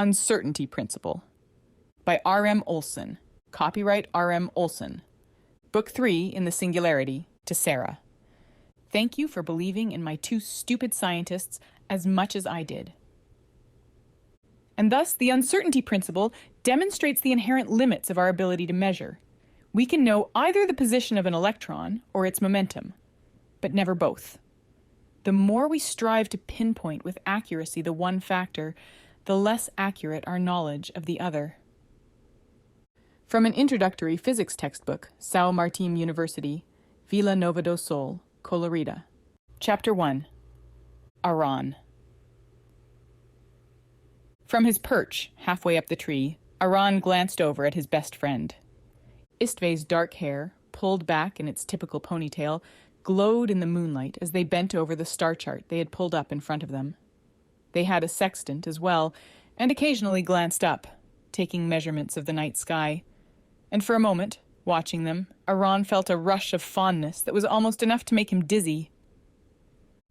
Uncertainty Principle by R.M. Olson. Copyright R.M. Olson. Book 3 in the Singularity, to Sarah. Thank you for believing in my two stupid scientists as much as I did. And thus, the uncertainty principle demonstrates the inherent limits of our ability to measure. We can know either the position of an electron or its momentum, but never both. The more we strive to pinpoint with accuracy the one factor, the less accurate our knowledge of the other. From an introductory physics textbook, São Martim University, Vila Nova do Sol, Colorida. Chapter 1. Aran. From his perch, halfway up the tree, Aran glanced over at his best friend. Istve's dark hair, pulled back in its typical ponytail, glowed in the moonlight as they bent over the star chart they had pulled up in front of them. They had a sextant as well, and occasionally glanced up, taking measurements of the night sky. And for a moment, watching them, Aran felt a rush of fondness that was almost enough to make him dizzy.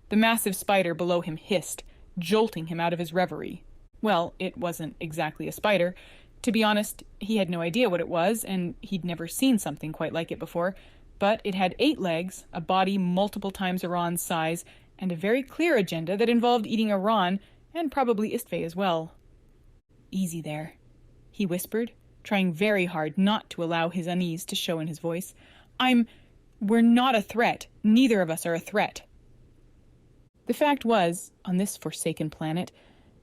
The massive spider below him hissed, jolting him out of his reverie. Well, it wasn't exactly a spider. To be honest, he had no idea what it was, and he'd never seen something quite like it before, but it had 8 legs, a body multiple times Aran's size, and a very clear agenda that involved eating Aran, and probably Istve as well. "Easy there," he whispered, trying very hard not to allow his unease to show in his voice. We're not a threat. Neither of us are a threat." The fact was, on this forsaken planet,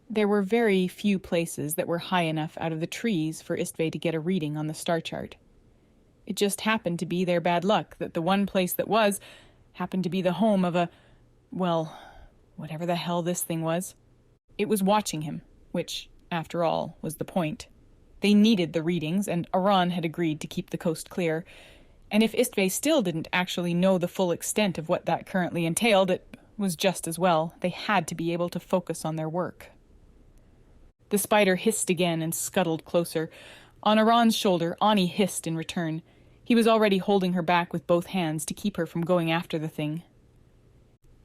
there were very few places that were high enough out of the trees for Istve to get a reading on the star chart. It just happened to be their bad luck that the one place that was happened to be the home of whatever the hell this thing was. It was watching him, which, after all, was the point. They needed the readings, and Aran had agreed to keep the coast clear. And if Istve still didn't actually know the full extent of what that currently entailed, it was just as well. They had to be able to focus on their work. The spider hissed again and scuttled closer. On Aran's shoulder, Ani hissed in return. He was already holding her back with both hands to keep her from going after the thing.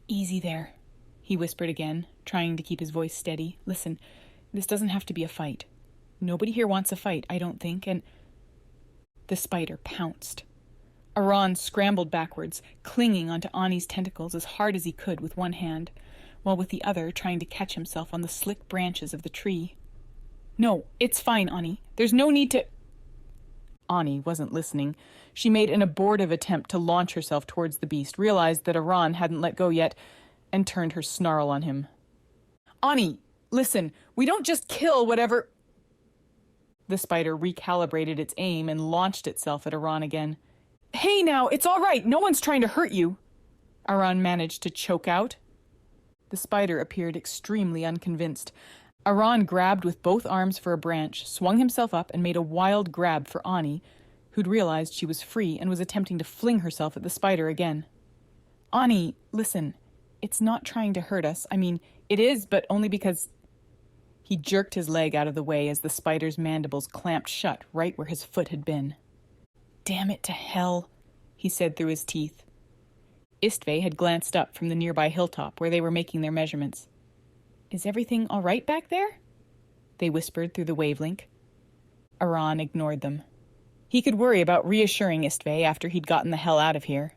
"Easy there," he whispered again, trying to keep his voice steady. "Listen, this doesn't have to be a fight. Nobody here wants a fight, I don't think, and..." The spider pounced. Aran scrambled backwards, clinging onto Ani's tentacles as hard as he could with one hand, while with the other trying to catch himself on the slick branches of the tree. "No, it's fine, Ani. There's no need to..." Ani wasn't listening. She made an abortive attempt to launch herself towards the beast, realized that Aran hadn't let go yet, and turned her snarl on him. "Ani, listen, we don't just kill whatever..." The spider recalibrated its aim and launched itself at Aran again. "Hey now, it's all right. No one's trying to hurt you," Aran managed to choke out. The spider appeared extremely unconvinced. Aran grabbed with both arms for a branch, swung himself up, and made a wild grab for Ani, who'd realized she was free and was attempting to fling herself at the spider again. "Ani, listen, it's not trying to hurt us. I mean, it is, but only because..." He jerked his leg out of the way as the spider's mandibles clamped shut right where his foot had been. "Damn it to hell," he said through his teeth. Istve had glanced up from the nearby hilltop where they were making their measurements. "Is everything all right back there?" they whispered through the wavelink. Aran ignored them. He could worry about reassuring Istve after he'd gotten the hell out of here.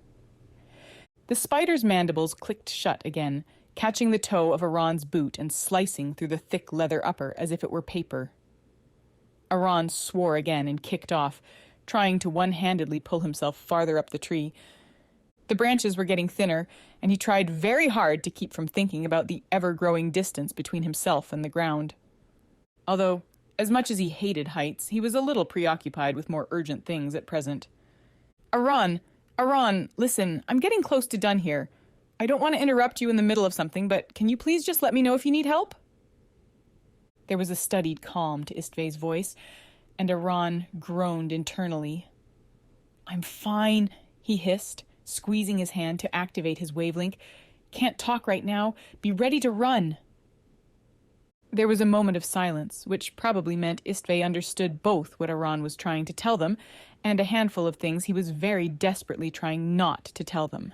The spider's mandibles clicked shut again, catching the toe of Aran's boot and slicing through the thick leather upper as if it were paper. Aran swore again and kicked off, trying to one-handedly pull himself farther up the tree. The branches were getting thinner, and he tried very hard to keep from thinking about the ever-growing distance between himself and the ground. Although, as much as he hated heights, he was a little preoccupied with more urgent things at present. Aran, listen, I'm getting close to done here. I don't want to interrupt you in the middle of something, but can you please just let me know if you need help?" There was a studied calm to Istve's voice, and Aran groaned internally. "I'm fine," he hissed, squeezing his hand to activate his wavelink. "Can't talk right now. Be ready to run." There was a moment of silence, which probably meant Istve understood both what Aran was trying to tell them, and a handful of things he was very desperately trying not to tell them.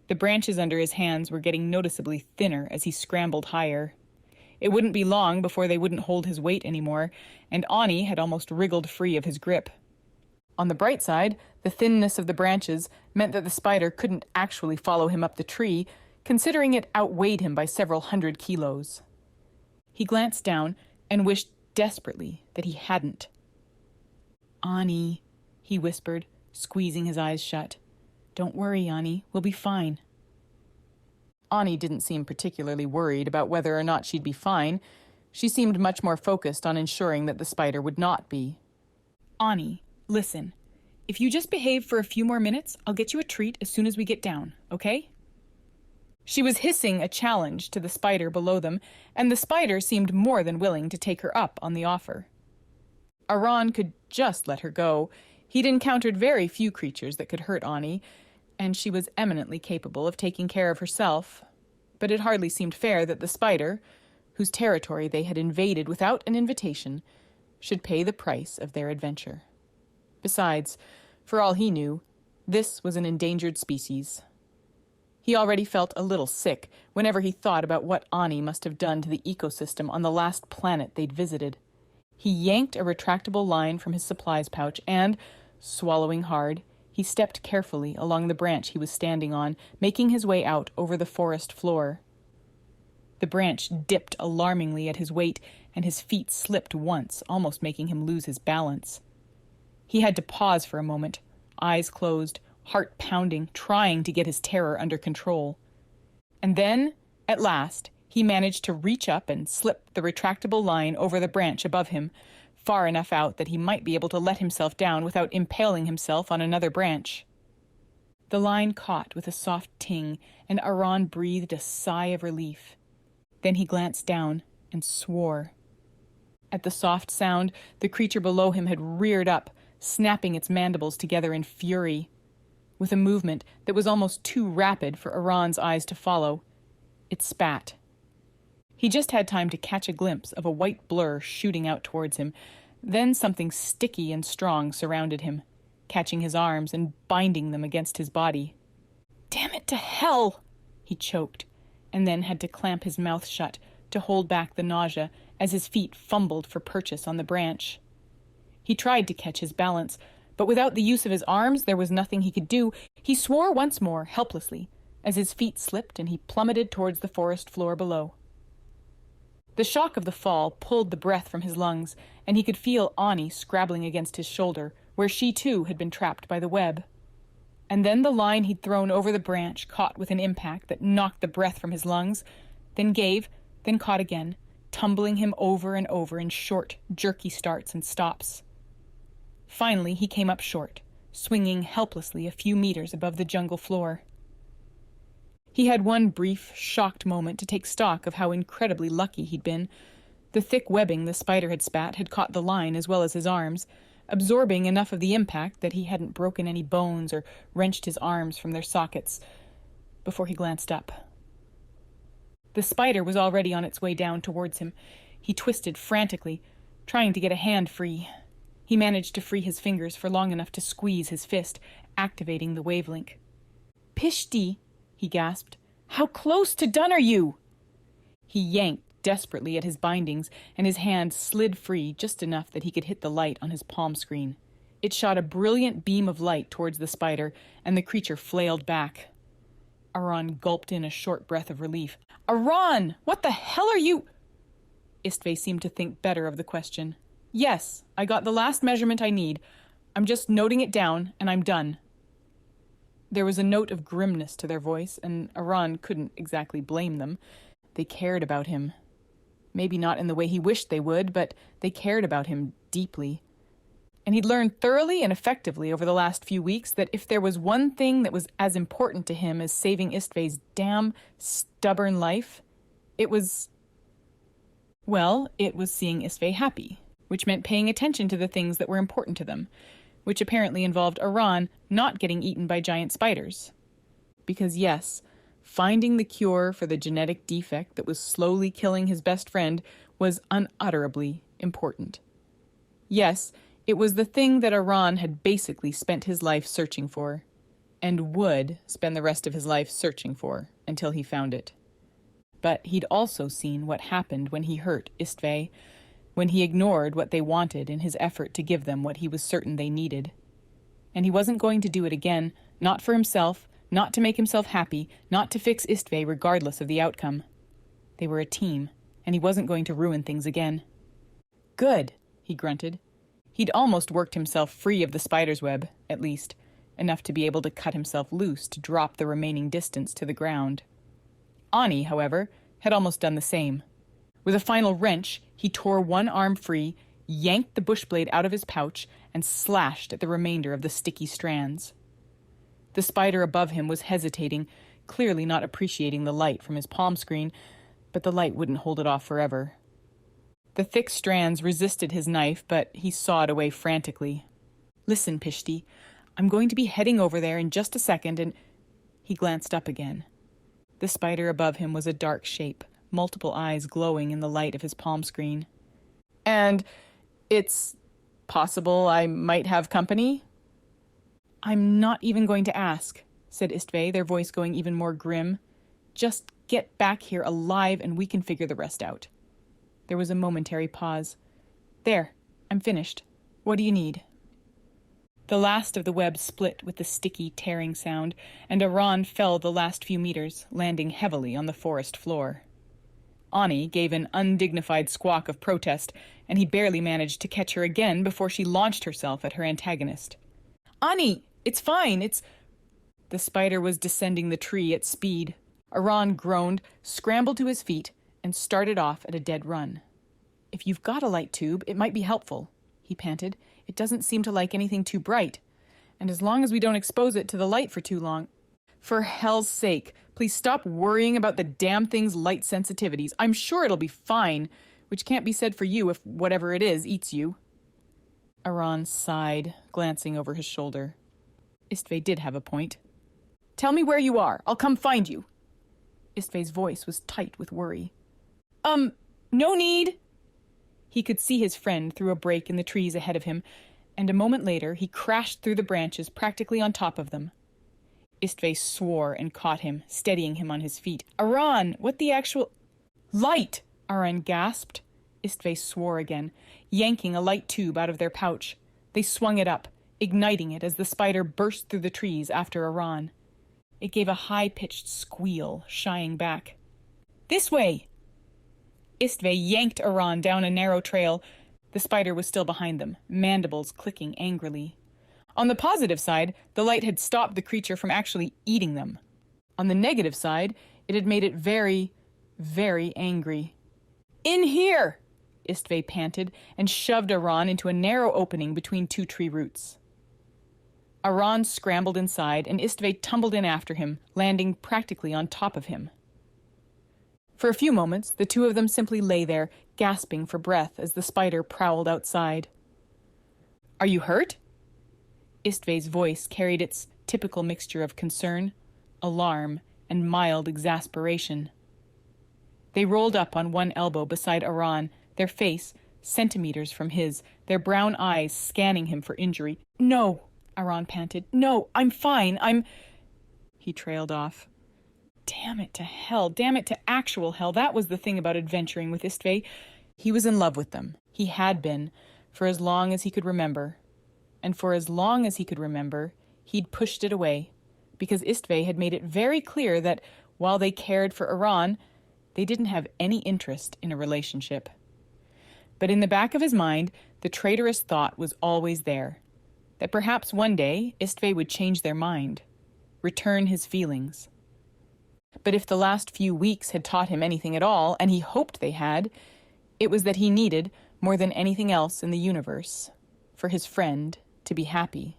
The branches under his hands were getting noticeably thinner as he scrambled higher. It wouldn't be long before they wouldn't hold his weight anymore, and Ani had almost wriggled free of his grip. On the bright side, the thinness of the branches meant that the spider couldn't actually follow him up the tree, considering it outweighed him by several hundred kilos. He glanced down and wished desperately that he hadn't. "Ani," he whispered, squeezing his eyes shut. "Don't worry, Ani. We'll be fine." Ani didn't seem particularly worried about whether or not she'd be fine. She seemed much more focused on ensuring that the spider would not be. "Ani, listen. If you just behave for a few more minutes, I'll get you a treat as soon as we get down, okay?" She was hissing a challenge to the spider below them, and the spider seemed more than willing to take her up on the offer. Aran could just let her go. He'd encountered very few creatures that could hurt Ani, and she was eminently capable of taking care of herself. But it hardly seemed fair that the spider, whose territory they had invaded without an invitation, should pay the price of their adventure. Besides, for all he knew, this was an endangered species. He already felt a little sick whenever he thought about what Ani must have done to the ecosystem on the last planet they'd visited. He yanked a retractable line from his supplies pouch and, swallowing hard, he stepped carefully along the branch he was standing on, making his way out over the forest floor. The branch dipped alarmingly at his weight, and his feet slipped once, almost making him lose his balance. He had to pause for a moment, eyes closed, heart pounding, trying to get his terror under control. And then, at last, he managed to reach up and slip the retractable line over the branch above him, far enough out that he might be able to let himself down without impaling himself on another branch. The line caught with a soft ting, and Aran breathed a sigh of relief. Then he glanced down and swore. At the soft sound, the creature below him had reared up, snapping its mandibles together in fury. With a movement that was almost too rapid for Aran's eyes to follow, it spat. He just had time to catch a glimpse of a white blur shooting out towards him. Then something sticky and strong surrounded him, catching his arms and binding them against his body. "Damn it to hell!" he choked, and then had to clamp his mouth shut to hold back the nausea as his feet fumbled for purchase on the branch. He tried to catch his balance, but without the use of his arms, there was nothing he could do. He swore once more, helplessly, as his feet slipped and he plummeted towards the forest floor below. The shock of the fall pulled the breath from his lungs, and he could feel Ani scrabbling against his shoulder, where she too had been trapped by the web. And then the line he'd thrown over the branch caught with an impact that knocked the breath from his lungs, then gave, then caught again, tumbling him over and over in short, jerky starts and stops. Finally, he came up short, swinging helplessly a few meters above the jungle floor. He had one brief, shocked moment to take stock of how incredibly lucky he'd been. The thick webbing the spider had spat had caught the line as well as his arms, absorbing enough of the impact that he hadn't broken any bones or wrenched his arms from their sockets before he glanced up. The spider was already on its way down towards him. He twisted frantically, trying to get a hand free. He managed to free his fingers for long enough to squeeze his fist, activating the wavelink. "Pishti!" he gasped. "How close to done are you?" He yanked desperately at his bindings, and his hand slid free just enough that he could hit the light on his palm screen. It shot a brilliant beam of light towards the spider, and the creature flailed back. Aran gulped in a short breath of relief. "Aran! What the hell are you—" Istve seemed to think better of the question. "Yes, I got the last measurement I need. I'm just noting it down, and I'm done." There was a note of grimness to their voice, and Aran couldn't exactly blame them. They cared about him. Maybe not in the way he wished they would, but they cared about him deeply. And he'd learned thoroughly and effectively over the last few weeks that if there was one thing that was as important to him as saving Istve's damn stubborn life, it was seeing Istve happy, which meant paying attention to the things that were important to them, which apparently involved Aran not getting eaten by giant spiders. Because yes, finding the cure for the genetic defect that was slowly killing his best friend was unutterably important. Yes, it was the thing that Aran had basically spent his life searching for, and would spend the rest of his life searching for until he found it. But he'd also seen what happened when he hurt Istve, when he ignored what they wanted in his effort to give them what he was certain they needed. And he wasn't going to do it again, not for himself, not to make himself happy, not to fix Istve regardless of the outcome. They were a team, and he wasn't going to ruin things again. Good, he grunted. He'd almost worked himself free of the spider's web, at least, enough to be able to cut himself loose to drop the remaining distance to the ground. Ani, however, had almost done the same. With a final wrench, he tore one arm free, yanked the bush blade out of his pouch, and slashed at the remainder of the sticky strands. The spider above him was hesitating, clearly not appreciating the light from his palm screen, but the light wouldn't hold it off forever. The thick strands resisted his knife, but he sawed away frantically. Listen, Pishti, I'm going to be heading over there in just a second, and... He glanced up again. The spider above him was a dark shape, multiple eyes glowing in the light of his palm screen. And it's possible I might have company? I'm not even going to ask, said Istve, their voice going even more grim. Just get back here alive and we can figure the rest out. There was a momentary pause. There, I'm finished. What do you need? The last of the web split with the sticky, tearing sound, and Aran fell the last few meters, landing heavily on the forest floor. Ani gave an undignified squawk of protest, and he barely managed to catch her again before she launched herself at her antagonist. Ani, it's fine, it's... The spider was descending the tree at speed. Aran groaned, scrambled to his feet, and started off at a dead run. If you've got a light tube, it might be helpful, he panted. It doesn't seem to like anything too bright. And as long as we don't expose it to the light for too long... For hell's sake, please stop worrying about the damn thing's light sensitivities. I'm sure it'll be fine, which can't be said for you if whatever it is eats you. Aran sighed, glancing over his shoulder. Istve did have a point. Tell me where you are. I'll come find you. Istve's voice was tight with worry. No need. He could see his friend through a break in the trees ahead of him, and a moment later he crashed through the branches practically on top of them. Istve swore and caught him, steadying him on his feet. Aran, what the actual... Light! Aran gasped. Istve swore again, yanking a light tube out of their pouch. They swung it up, igniting it as the spider burst through the trees after Aran. It gave a high-pitched squeal, shying back. This way! Istve yanked Aran down a narrow trail. The spider was still behind them, mandibles clicking angrily. On the positive side, the light had stopped the creature from actually eating them. On the negative side, it had made it very, very angry. In here! Istve panted and shoved Aran into a narrow opening between two tree roots. Aran scrambled inside, and Istve tumbled in after him, landing practically on top of him. For a few moments, the two of them simply lay there, gasping for breath as the spider prowled outside. Are you hurt? Istve's voice carried its typical mixture of concern, alarm, and mild exasperation. They rolled up on one elbow beside Aran, their face centimeters from his, their brown eyes scanning him for injury. No, Aran panted. No, I'm fine. He trailed off. Damn it to hell. Damn it to actual hell. That was the thing about adventuring with Istve. He was in love with them. He had been, for as long as he could remember. And for as long as he could remember, he'd pushed it away, because Istve had made it very clear that while they cared for Aran, they didn't have any interest in a relationship. But in the back of his mind, the traitorous thought was always there, that perhaps one day Istve would change their mind, return his feelings. But if the last few weeks had taught him anything at all, and he hoped they had, it was that he needed, more than anything else in the universe, for his friend to be happy.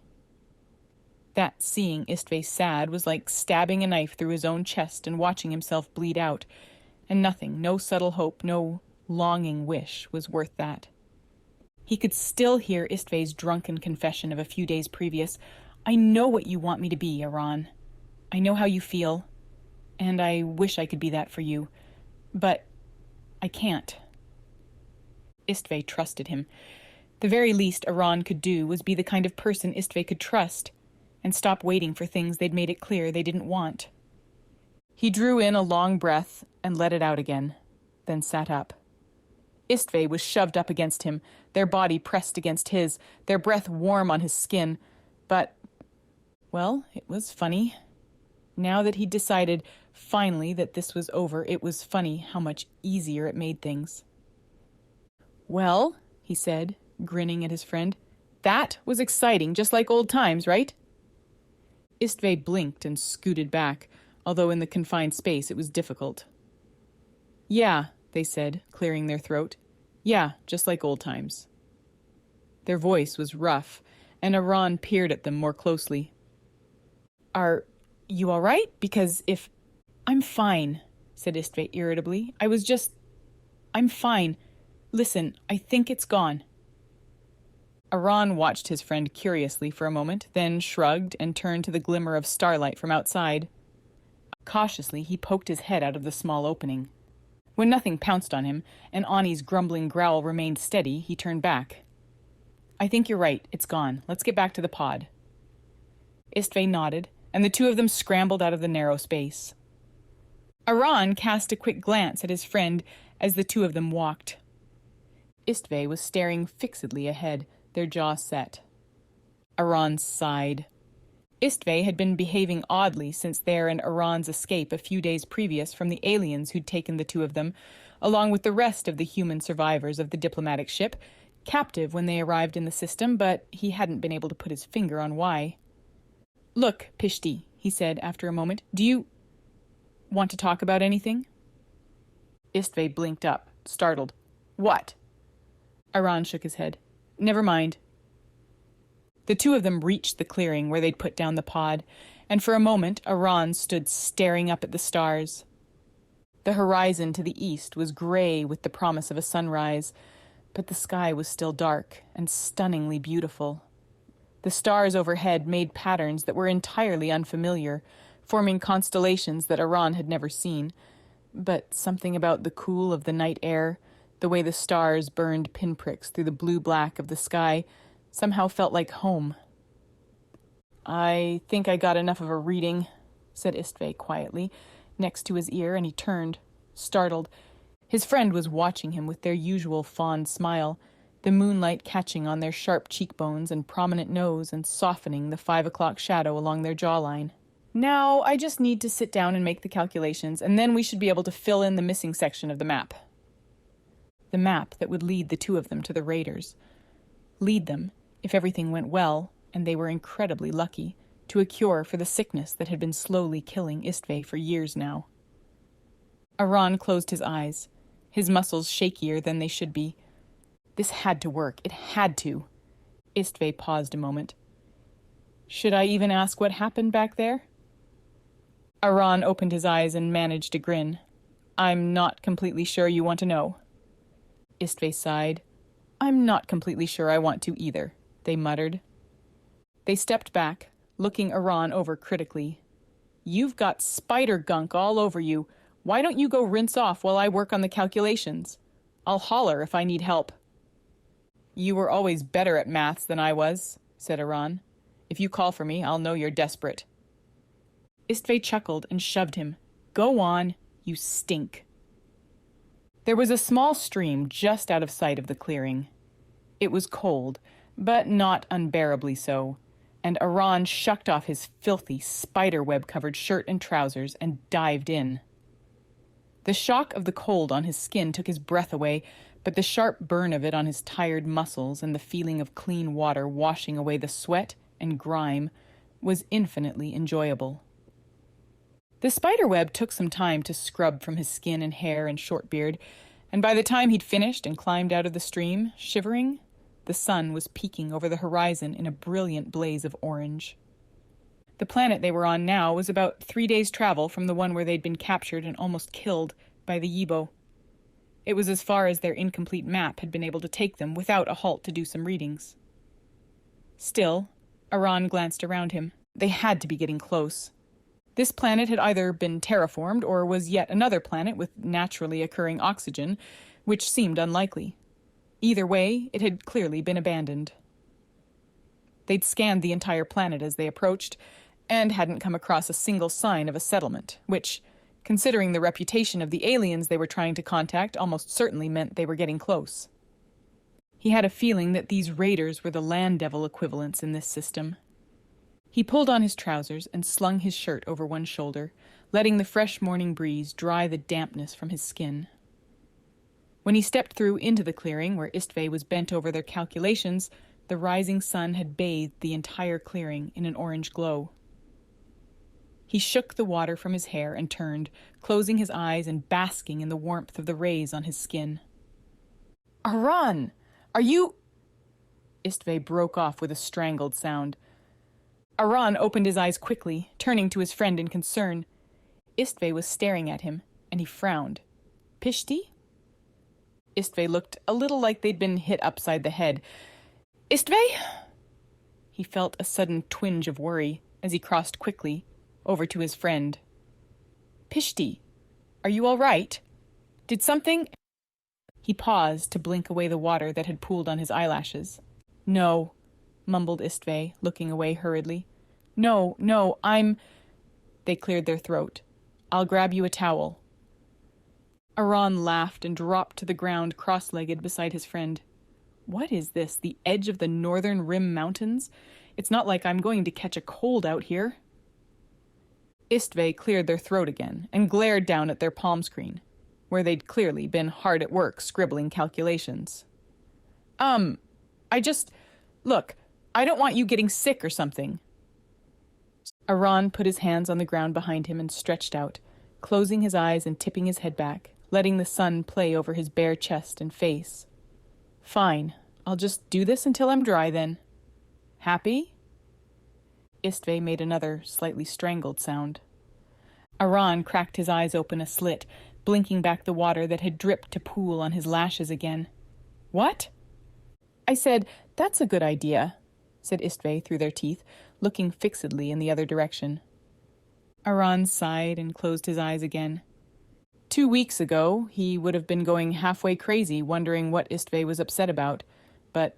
That seeing Istve sad was like stabbing a knife through his own chest and watching himself bleed out, and nothing, no subtle hope, no longing wish was worth that. He could still hear Istve's drunken confession of a few days previous. I know what you want me to be, Aran. I know how you feel, and I wish I could be that for you, but I can't. Istve trusted him. The very least Aran could do was be the kind of person Istve could trust, and stop waiting for things they'd made it clear they didn't want. He drew in a long breath and let it out again, then sat up. Istve was shoved up against him, their body pressed against his, their breath warm on his skin. But, well, it was funny. Now that he'd decided, finally, that this was over, it was funny how much easier it made things. "Well," he said, grinning at his friend, "that was exciting, just like old times, right?" Istve blinked and scooted back, although in the confined space it was difficult. "Yeah," they said, clearing their throat. "Yeah, just like old times." Their voice was rough, and Aran peered at them more closely. "Are you all right? Because if—" "I'm fine," said Istve irritably. I'm fine. Listen, I think it's gone." Aran watched his friend curiously for a moment, then shrugged and turned to the glimmer of starlight from outside. Cautiously, he poked his head out of the small opening. When nothing pounced on him, and Ani's grumbling growl remained steady, he turned back. "I think you're right. It's gone. Let's get back to the pod." Istve nodded, and the two of them scrambled out of the narrow space. Aran cast a quick glance at his friend as the two of them walked. Istve was staring fixedly ahead, their jaws set. Aran sighed. Istve had been behaving oddly since their and Aran's escape a few days previous from the aliens who'd taken the two of them, along with the rest of the human survivors of the diplomatic ship, captive when they arrived in the system, but he hadn't been able to put his finger on why. "Look, Pishti," he said after a moment, "do you want to talk about anything?" Istve blinked up, startled. "What?" Aran shook his head. "Never mind." The two of them reached the clearing where they'd put down the pod, and for a moment Aran stood staring up at the stars. The horizon to the east was gray with the promise of a sunrise, but the sky was still dark and stunningly beautiful. The stars overhead made patterns that were entirely unfamiliar, forming constellations that Aran had never seen, but something about the cool of the night air, the way the stars burned pinpricks through the blue-black of the sky, somehow felt like home. "I think I got enough of a reading," said Istve quietly, next to his ear, and he turned, startled. His friend was watching him with their usual fond smile, the moonlight catching on their sharp cheekbones and prominent nose and softening the 5 o'clock shadow along their jawline. "Now, I just need to sit down and make the calculations, and then we should be able to fill in the missing section of the map." The map that would lead the two of them to the raiders. Lead them, if everything went well, and they were incredibly lucky, to a cure for the sickness that had been slowly killing Istve for years now. Aran closed his eyes, his muscles shakier than they should be. This had to work. It had to. Istve paused a moment. "Should I even ask what happened back there?" Aran opened his eyes and managed a grin. "I'm not completely sure you want to know." Istve sighed. "I'm not completely sure I want to either," they muttered. They stepped back, looking Aran over critically. "You've got spider gunk all over you. Why don't you go rinse off while I work on the calculations? I'll holler if I need help." "You were always better at maths than I was," said Aran. "If you call for me, I'll know you're desperate." Istve chuckled and shoved him. "Go on, you stink." There was a small stream just out of sight of the clearing. It was cold, but not unbearably so, and Aran shucked off his filthy, spiderweb-covered shirt and trousers and dived in. The shock of the cold on his skin took his breath away, but the sharp burn of it on his tired muscles and the feeling of clean water washing away the sweat and grime was infinitely enjoyable. The spiderweb took some time to scrub from his skin and hair and short beard, and by the time he'd finished and climbed out of the stream, shivering, the sun was peeking over the horizon in a brilliant blaze of orange. The planet they were on now was about 3 days' travel from the one where they'd been captured and almost killed by the Yibo. It was as far as their incomplete map had been able to take them without a halt to do some readings. Still, Aran glanced around him. They had to be getting close. This planet had either been terraformed or was yet another planet with naturally occurring oxygen, which seemed unlikely. Either way, it had clearly been abandoned. They'd scanned the entire planet as they approached, and hadn't come across a single sign of a settlement, which, Considering the reputation of the aliens they were trying to contact almost certainly meant they were getting close. He had a feeling that these raiders were the land devil equivalents in this system. He pulled on his trousers and slung his shirt over one shoulder, letting the fresh morning breeze dry the dampness from his skin. When he stepped through into the clearing where Istvay was bent over their calculations, the rising sun had bathed the entire clearing in an orange glow. He shook the water from his hair and turned, closing his eyes and basking in the warmth of the rays on his skin. "Aran! Are you—" Istvay broke off with a strangled sound. Aran opened his eyes quickly, turning to his friend in concern. Istvay was staring at him, and he frowned. "Pishti?" Istvay looked a little like they'd been hit upside the head. "Istvay?" He felt a sudden twinge of worry as he crossed quickly over to his friend. "Pishti, are you all right? Did something—" He paused to blink away the water that had pooled on his eyelashes. "No," mumbled Istvay, looking away hurriedly. No, I'm—" They cleared their throat. "I'll grab you a towel." Aran laughed and dropped to the ground cross-legged beside his friend. "What is this, the edge of the Northern Rim Mountains? It's not like I'm going to catch a cold out here." Istvay cleared their throat again and glared down at their palm screen, where they'd clearly been hard at work scribbling calculations. Look, I don't want you getting sick or something." Aran put his hands on the ground behind him and stretched out, closing his eyes and tipping his head back, letting the sun play over his bare chest and face. "Fine, I'll just do this until I'm dry then. Happy?" Istvay made another slightly strangled sound. Aran cracked his eyes open a slit, blinking back the water that had dripped to pool on his lashes again. "What?" "I said, that's a good idea," said Istvay through their teeth, looking fixedly in the other direction. Aran sighed and closed his eyes again. 2 weeks ago, he would have been going halfway crazy, wondering what Istvay was upset about. But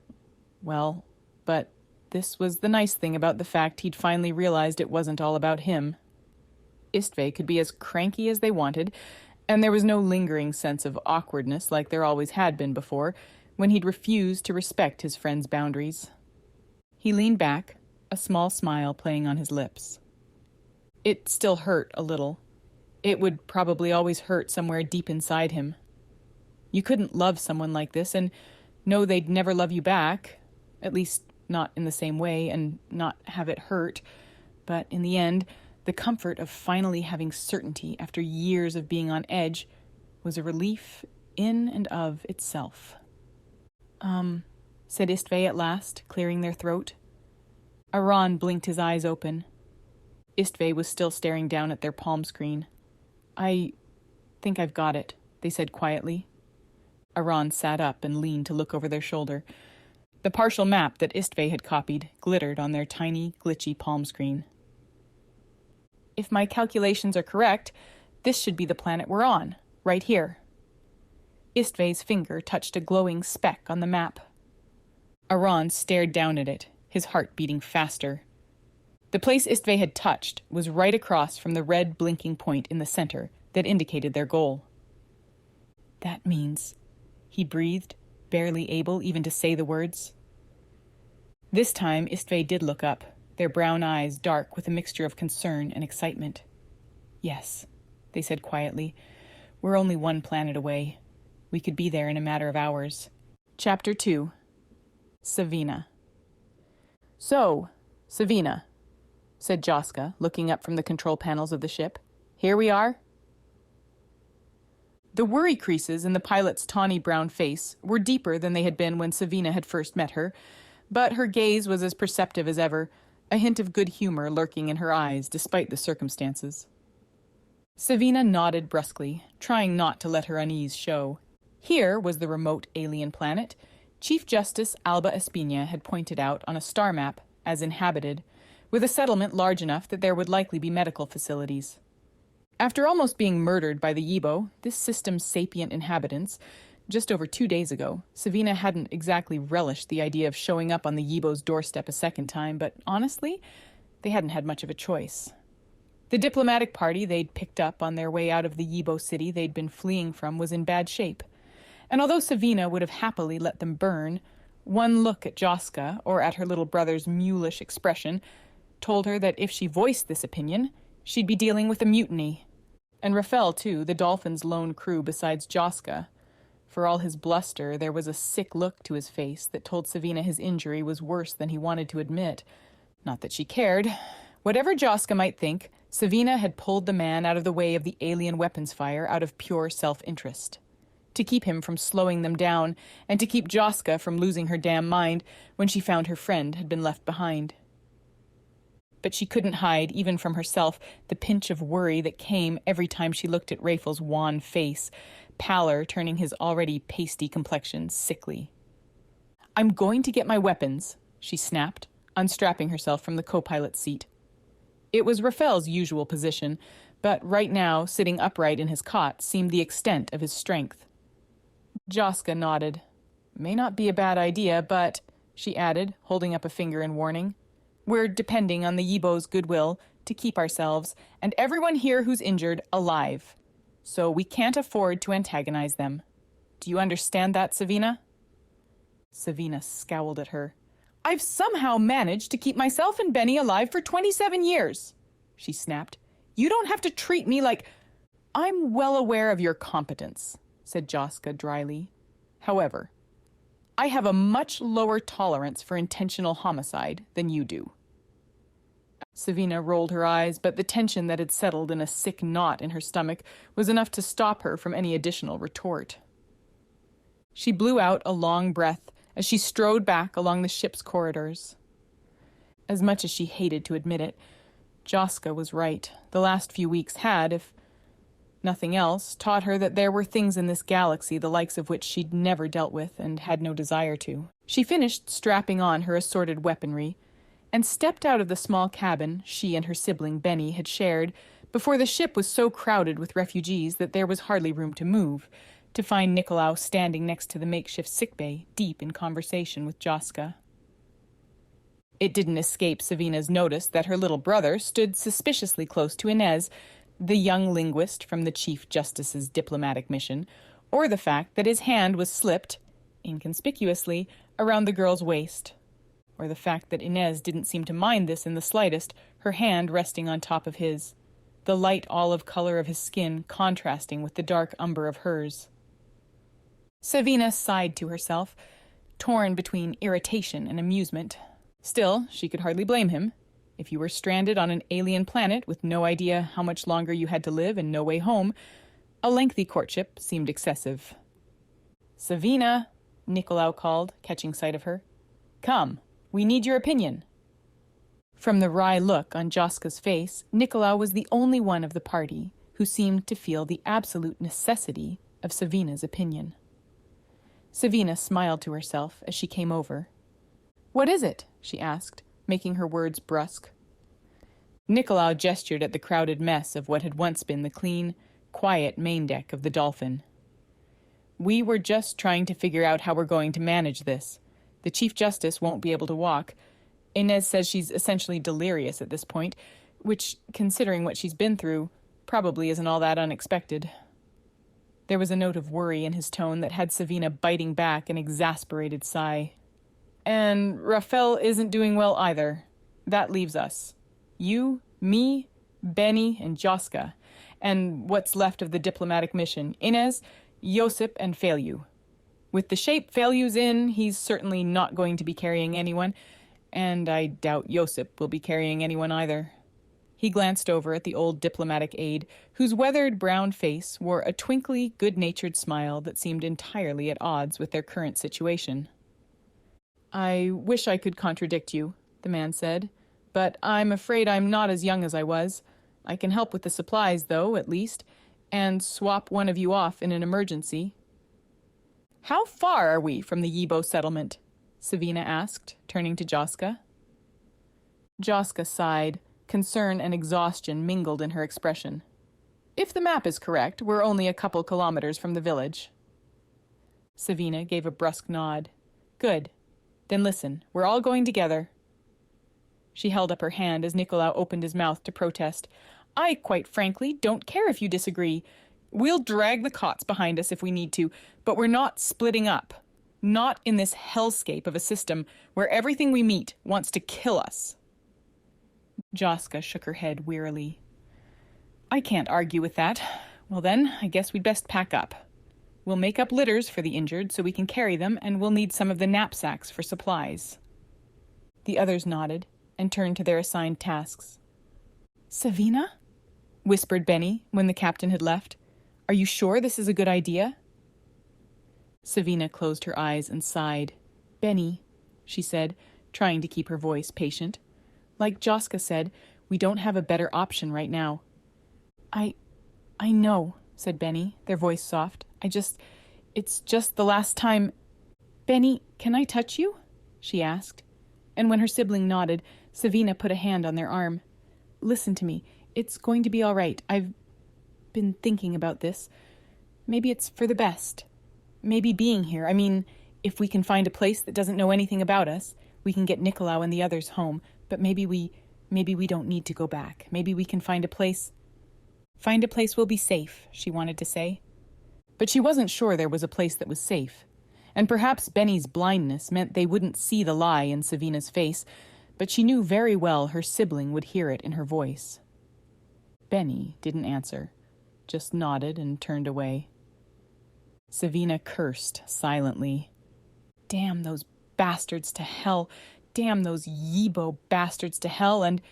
this was the nice thing about the fact he'd finally realized it wasn't all about him. Istvay could be as cranky as they wanted, and there was no lingering sense of awkwardness like there always had been before, when he'd refused to respect his friend's boundaries. He leaned back, a small smile playing on his lips. It still hurt a little. It would probably always hurt somewhere deep inside him. You couldn't love someone like this and know they'd never love you back, at least not in the same way, and not have it hurt. But in the end, the comfort of finally having certainty after years of being on edge was a relief in and of itself. Said Istvay at last, clearing their throat. Aran blinked his eyes open. Istvay was still staring down at their palm screen. "I think I've got it," they said quietly. Aran sat up and leaned to look over their shoulder. The partial map that Istvay had copied glittered on their tiny, glitchy palm screen. "If my calculations are correct, this should be the planet we're on, right here." Istvay's finger touched a glowing speck on the map. Aran stared down at it, his heart beating faster. The place Istvay had touched was right across from the red blinking point in the center that indicated their goal. "That means," he breathed, barely able even to say the words. This time Istvay did look up, their brown eyes dark with a mixture of concern and excitement. "Yes," they said quietly, "we're only one planet away. We could be there in a matter of hours." Chapter 2. Savina. "So, Savina," said Joska, looking up from the control panels of the ship. "Here we are?" The worry creases in the pilot's tawny brown face were deeper than they had been when Savina had first met her, but her gaze was as perceptive as ever, a hint of good humor lurking in her eyes despite the circumstances. Savina nodded brusquely, trying not to let her unease show. Here was the remote alien planet Chief Justice Alba Espina had pointed out on a star map as inhabited, with a settlement large enough that there would likely be medical facilities. After almost being murdered by the Yibo, this system's sapient inhabitants, just over 2 days ago, Savina hadn't exactly relished the idea of showing up on the Yibo's doorstep a second time, but honestly, they hadn't had much of a choice. The diplomatic party they'd picked up on their way out of the Yibo city they'd been fleeing from was in bad shape. And although Savina would have happily let them burn, one look at Joska, or at her little brother's mulish expression, told her that if she voiced this opinion, she'd be dealing with a mutiny. And Rafael, too, the Dolphin's lone crew besides Joska. For all his bluster, there was a sick look to his face that told Savina his injury was worse than he wanted to admit. Not that she cared. Whatever Joska might think, Savina had pulled the man out of the way of the alien weapons fire out of pure self-interest. To keep him from slowing them down, and to keep Joska from losing her damn mind when she found her friend had been left behind. But she couldn't hide, even from herself, the pinch of worry that came every time she looked at Rafel's wan face, pallor turning his already pasty complexion sickly. "I'm going to get my weapons," she snapped, unstrapping herself from the co-pilot's seat. It was Rafel's usual position, but right now, sitting upright in his cot seemed the extent of his strength. Joska nodded. "May not be a bad idea, but," she added, holding up a finger in warning, "we're depending on the Yibo's goodwill to keep ourselves, and everyone here who's injured, alive. So we can't afford to antagonize them. Do you understand that, Savina?" Savina scowled at her. "I've somehow managed to keep myself and Benny alive for 27 years, she snapped. "You don't have to treat me like—" "I'm well aware of your competence," said Joska dryly. "However, I have a much lower tolerance for intentional homicide than you do." Savina rolled her eyes, but the tension that had settled in a sick knot in her stomach was enough to stop her from any additional retort. She blew out a long breath as she strode back along the ship's corridors. As much as she hated to admit it, Joska was right. The last few weeks had, if nothing else, taught her that there were things in this galaxy the likes of which she'd never dealt with and had no desire to. She finished strapping on her assorted weaponry and stepped out of the small cabin she and her sibling Benny had shared before the ship was so crowded with refugees that there was hardly room to move, to find Nicolau standing next to the makeshift sickbay, deep in conversation with Joska. It didn't escape Savina's notice that her little brother stood suspiciously close to Inez, the young linguist from the Chief Justice's diplomatic mission, or the fact that his hand was slipped, inconspicuously, around the girl's waist, or the fact that Inez didn't seem to mind this in the slightest, her hand resting on top of his, the light olive color of his skin contrasting with the dark umber of hers. Savina sighed to herself, torn between irritation and amusement. Still, she could hardly blame him. If you were stranded on an alien planet with no idea how much longer you had to live and no way home, a lengthy courtship seemed excessive. "Savina," Nicolau called, catching sight of her. "Come, we need your opinion." From the wry look on Joska's face, Nicolau was the only one of the party who seemed to feel the absolute necessity of Savina's opinion. Savina smiled to herself as she came over. "What is it?" she asked, making her words brusque. Nicolau gestured at the crowded mess of what had once been the clean, quiet main deck of the Dolphin. "We were just trying to figure out how we're going to manage this. The Chief Justice won't be able to walk. Inez says she's essentially delirious at this point, which, considering what she's been through, probably isn't all that unexpected." There was a note of worry in his tone that had Savina biting back an exasperated sigh. "And Rafael isn't doing well either. That leaves us. You, me, Benny, and Joska. And what's left of the diplomatic mission, Inez, Josip, and Feliu. With the shape Feliu's in, he's certainly not going to be carrying anyone, and I doubt Josip will be carrying anyone either." He glanced over at the old diplomatic aide, whose weathered brown face wore a twinkly, good-natured smile that seemed entirely at odds with their current situation. "I wish I could contradict you," the man said, "but I'm afraid I'm not as young as I was. I can help with the supplies, though, at least, and swap one of you off in an emergency." "How far are we from the Yibo settlement?" Savina asked, turning to Joska. Joska sighed. Concern and exhaustion mingled in her expression. "If the map is correct, we're only a couple kilometers from the village." Savina gave a brusque nod. "Good. Then listen, we're all going together." She held up her hand as Nicolau opened his mouth to protest. I, quite frankly, don't care if you disagree. We'll drag the cots behind us if we need to, but we're not splitting up. Not in this hellscape of a system where everything we meet wants to kill us. Joska shook her head wearily. I can't argue with that. Well then, I guess we'd best pack up. We'll make up litters for the injured so we can carry them, and we'll need some of the knapsacks for supplies. The others nodded and turned to their assigned tasks. Savina? Whispered Benny when the captain had left. Are you sure this is a good idea? Savina closed her eyes and sighed. Benny, she said, trying to keep her voice patient. Like Joska said, we don't have a better option right now. I know, said Benny, their voice soft. It's just the last time. Benny, can I touch you? She asked. And when her sibling nodded, Savina put a hand on their arm. Listen to me. It's going to be all right. I've been thinking about this. Maybe it's for the best. Maybe being here. I mean, if we can find a place that doesn't know anything about us, we can get Nicolau and the others home. But maybe we don't need to go back. Maybe we can find a place. Find a place we'll be safe, she wanted to say. But she wasn't sure there was a place that was safe. And perhaps Benny's blindness meant they wouldn't see the lie in Savina's face, but she knew very well her sibling would hear it in her voice. Benny didn't answer, just nodded and turned away. Savina cursed silently. Damn those bastards to hell. Damn those Yibo bastards to hell. And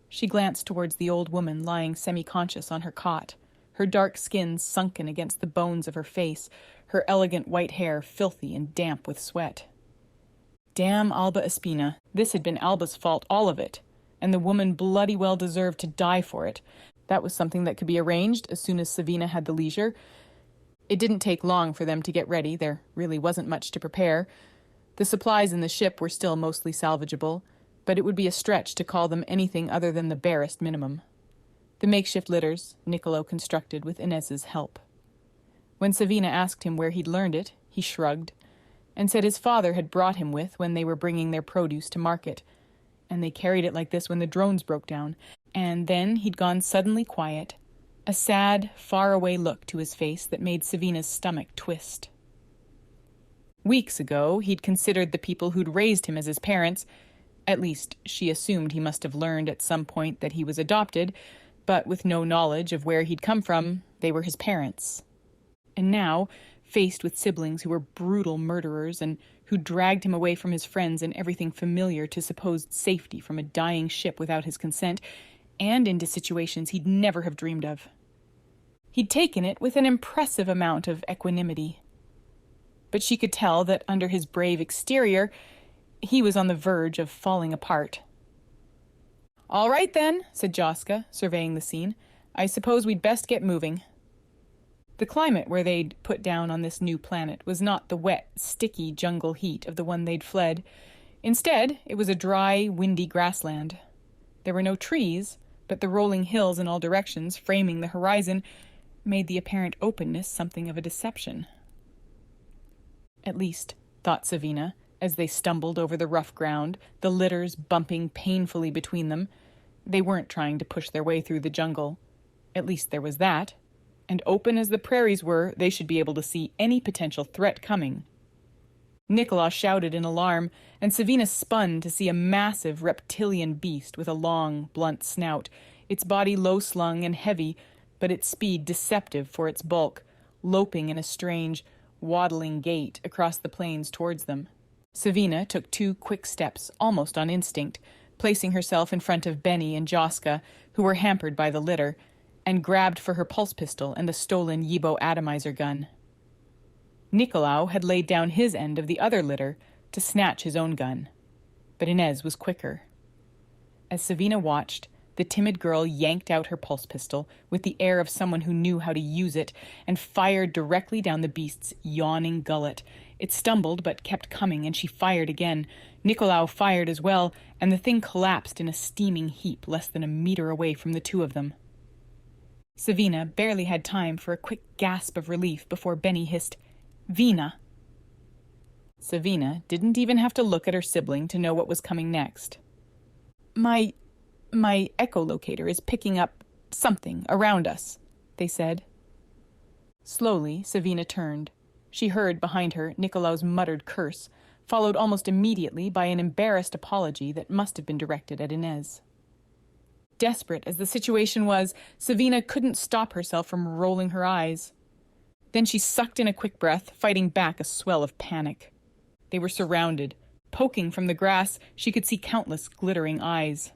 she glanced towards the old woman lying semi-conscious on her cot, her dark skin sunken against the bones of her face, her elegant white hair filthy and damp with sweat. Damn Alba Espina. This had been Alba's fault, all of it, and the woman bloody well deserved to die for it. That was something that could be arranged as soon as Savina had the leisure. It didn't take long for them to get ready. There really wasn't much to prepare. The supplies in the ship were still mostly salvageable, but it would be a stretch to call them anything other than the barest minimum. The makeshift litters Nicolau constructed with Inez's help. When Savina asked him where he'd learned it, he shrugged, and said his father had brought him with when they were bringing their produce to market, and they carried it like this when the drones broke down, and then he'd gone suddenly quiet, a sad, faraway look to his face that made Savina's stomach twist. Weeks ago, he'd considered the people who'd raised him as his parents. At least, she assumed he must have learned at some point that he was adopted, but with no knowledge of where he'd come from, they were his parents. And now, faced with siblings who were brutal murderers and who dragged him away from his friends and everything familiar to supposed safety from a dying ship without his consent, and into situations he'd never have dreamed of. He'd taken it with an impressive amount of equanimity. But she could tell that under his brave exterior, he was on the verge of falling apart. All right then, said Joska, surveying the scene. I suppose we'd best get moving. The climate where they'd put down on this new planet was not the wet, sticky jungle heat of the one they'd fled. Instead, it was a dry, windy grassland. There were no trees, but the rolling hills in all directions, framing the horizon, made the apparent openness something of a deception. At least, thought Savina, as they stumbled over the rough ground, the litters bumping painfully between them. They weren't trying to push their way through the jungle. At least there was that. And open as the prairies were, they should be able to see any potential threat coming. Nicolau shouted in alarm, and Savina spun to see a massive reptilian beast with a long, blunt snout, its body low-slung and heavy, but its speed deceptive for its bulk, loping in a strange, waddling gait across the plains towards them. Savina took 2 quick steps, almost on instinct, placing herself in front of Benny and Joska, who were hampered by the litter, and grabbed for her pulse pistol and the stolen Yibo atomizer gun. Nicolau had laid down his end of the other litter to snatch his own gun, but Inez was quicker. As Savina watched, the timid girl yanked out her pulse pistol with the air of someone who knew how to use it and fired directly down the beast's yawning gullet. It stumbled but kept coming, and she fired again. Nicolau fired as well, and the thing collapsed in a steaming heap less than a meter away from the two of them. Savina barely had time for a quick gasp of relief before Benny hissed, "Vina!" Savina didn't even have to look at her sibling to know what was coming next. My echolocator is picking up something around us, they said. Slowly, Savina turned. She heard behind her Nicolao's muttered curse, followed almost immediately by an embarrassed apology that must have been directed at Inez. Desperate as the situation was, Savina couldn't stop herself from rolling her eyes. Then she sucked in a quick breath, fighting back a swell of panic. They were surrounded. Poking from the grass, she could see countless glittering eyes.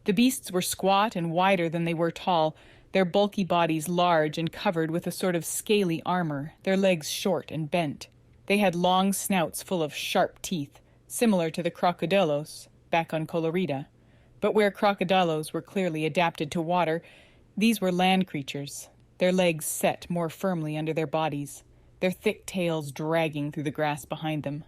The beasts were squat and wider than they were tall, their bulky bodies large and covered with a sort of scaly armor, their legs short and bent. They had long snouts full of sharp teeth, similar to the crocodilos back on Colorida. But where crocodilos were clearly adapted to water, these were land creatures, their legs set more firmly under their bodies, their thick tails dragging through the grass behind them.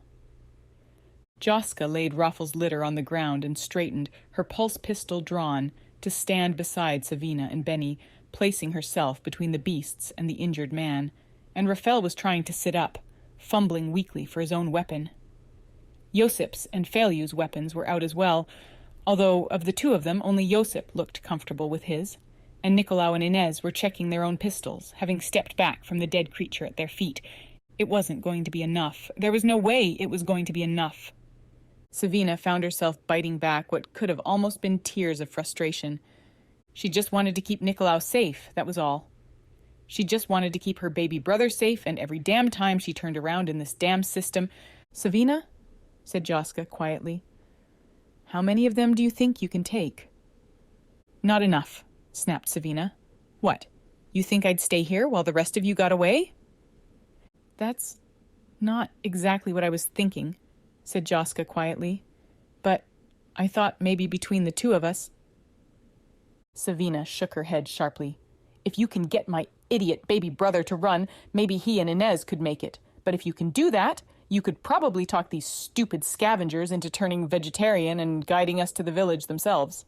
Joska laid Raffles' litter on the ground and straightened, her pulse pistol drawn, to stand beside Savina and Benny, placing herself between the beasts and the injured man, and Rafael was trying to sit up, fumbling weakly for his own weapon. Josip's and Feliu's weapons were out as well, although of the two of them only Josip looked comfortable with his, and Nicolao and Inez were checking their own pistols, having stepped back from the dead creature at their feet. It wasn't going to be enough. There was no way it was going to be enough. Savina found herself biting back what could have almost been tears of frustration. She just wanted to keep Nicolao safe, that was all. She just wanted to keep her baby brother safe, and every damn time she turned around in this damn system... "Savina," said Joska quietly, "how many of them do you think you can take?" "Not enough," snapped Savina. "What, you think I'd stay here while the rest of you got away?" "That's not exactly what I was thinking," said Joska quietly. "But I thought maybe between the two of us..." Savina shook her head sharply. "If you can get my idiot baby brother to run, maybe he and Inez could make it. But if you can do that, you could probably talk these stupid scavengers into turning vegetarian and guiding us to the village themselves."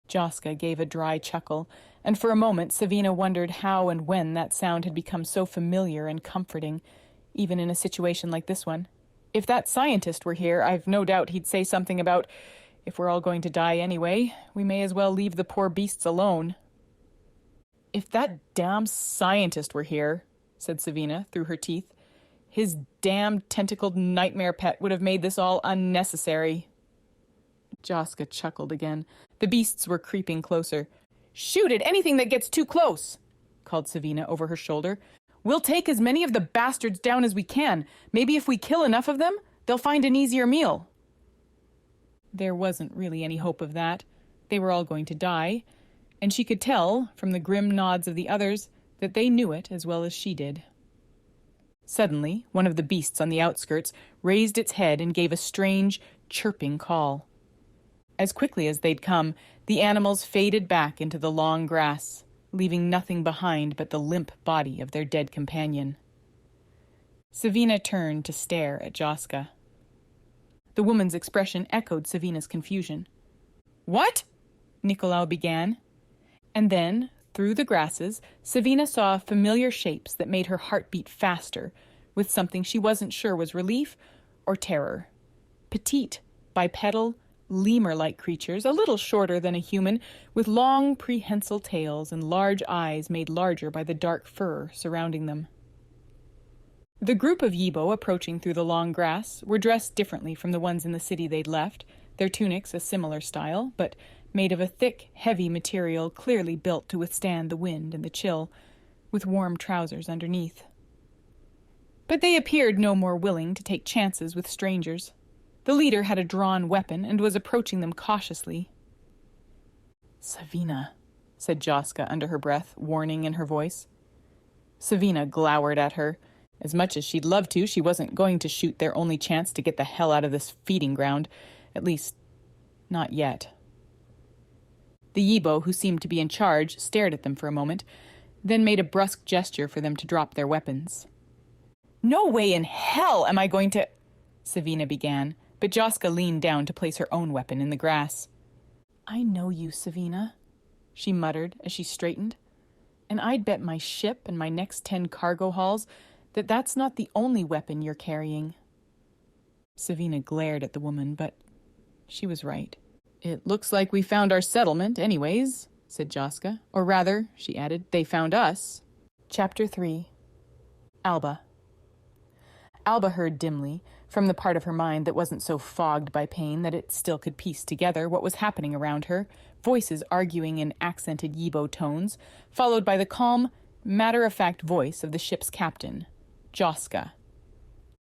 Joska gave a dry chuckle, and for a moment Savina wondered how and when that sound had become so familiar and comforting, even in a situation like this one. If that scientist were here, I've no doubt he'd say something about, "If we're all going to die anyway, we may as well leave the poor beasts alone." "If that damn scientist were here," said Savina through her teeth, "his damn tentacled nightmare pet would have made this all unnecessary." Joska chuckled again. The beasts were creeping closer. "Shoot at anything that gets too close," called Savina over her shoulder. "We'll take as many of the bastards down as we can. Maybe if we kill enough of them, they'll find an easier meal." There wasn't really any hope of that. They were all going to die, and she could tell, from the grim nods of the others, that they knew it as well as she did. Suddenly, one of the beasts on the outskirts raised its head and gave a strange, chirping call. As quickly as they'd come, the animals faded back into the long grass, leaving nothing behind but the limp body of their dead companion. Savina turned to stare at Joska. The woman's expression echoed Savina's confusion. "What?" Nicolao began. And then, through the grasses, Savina saw familiar shapes that made her heart beat faster, with something she wasn't sure was relief or terror. Petite, bipedal, lemur-like creatures, a little shorter than a human, with long prehensile tails and large eyes made larger by the dark fur surrounding them. The group of Yibo approaching through the long grass were dressed differently from the ones in the city they'd left, their tunics a similar style, but made of a thick, heavy material clearly built to withstand the wind and the chill, with warm trousers underneath. But they appeared no more willing to take chances with strangers. The leader had a drawn weapon and was approaching them cautiously. "Savina," said Joska under her breath, warning in her voice. Savina glowered at her. As much as she'd love to, she wasn't going to shoot their only chance to get the hell out of this feeding ground. At least, not yet. The Yibo, who seemed to be in charge, stared at them for a moment, then made a brusque gesture for them to drop their weapons. "No way in hell am I going to—" Savina began, but Joska leaned down to place her own weapon in the grass. "I know you, Savina," she muttered as she straightened, "and I'd bet my ship and my next 10 cargo hauls that that's not the only weapon you're carrying." Savina glared at the woman, but she was right. "It looks like we found our settlement anyways," said Joska. Or rather, she added, they found us. Chapter 3. Alba. Alba heard dimly, from the part of her mind that wasn't so fogged by pain that it still could piece together what was happening around her, voices arguing in accented Yibo tones, followed by the calm, matter-of-fact voice of the ship's captain, Joska.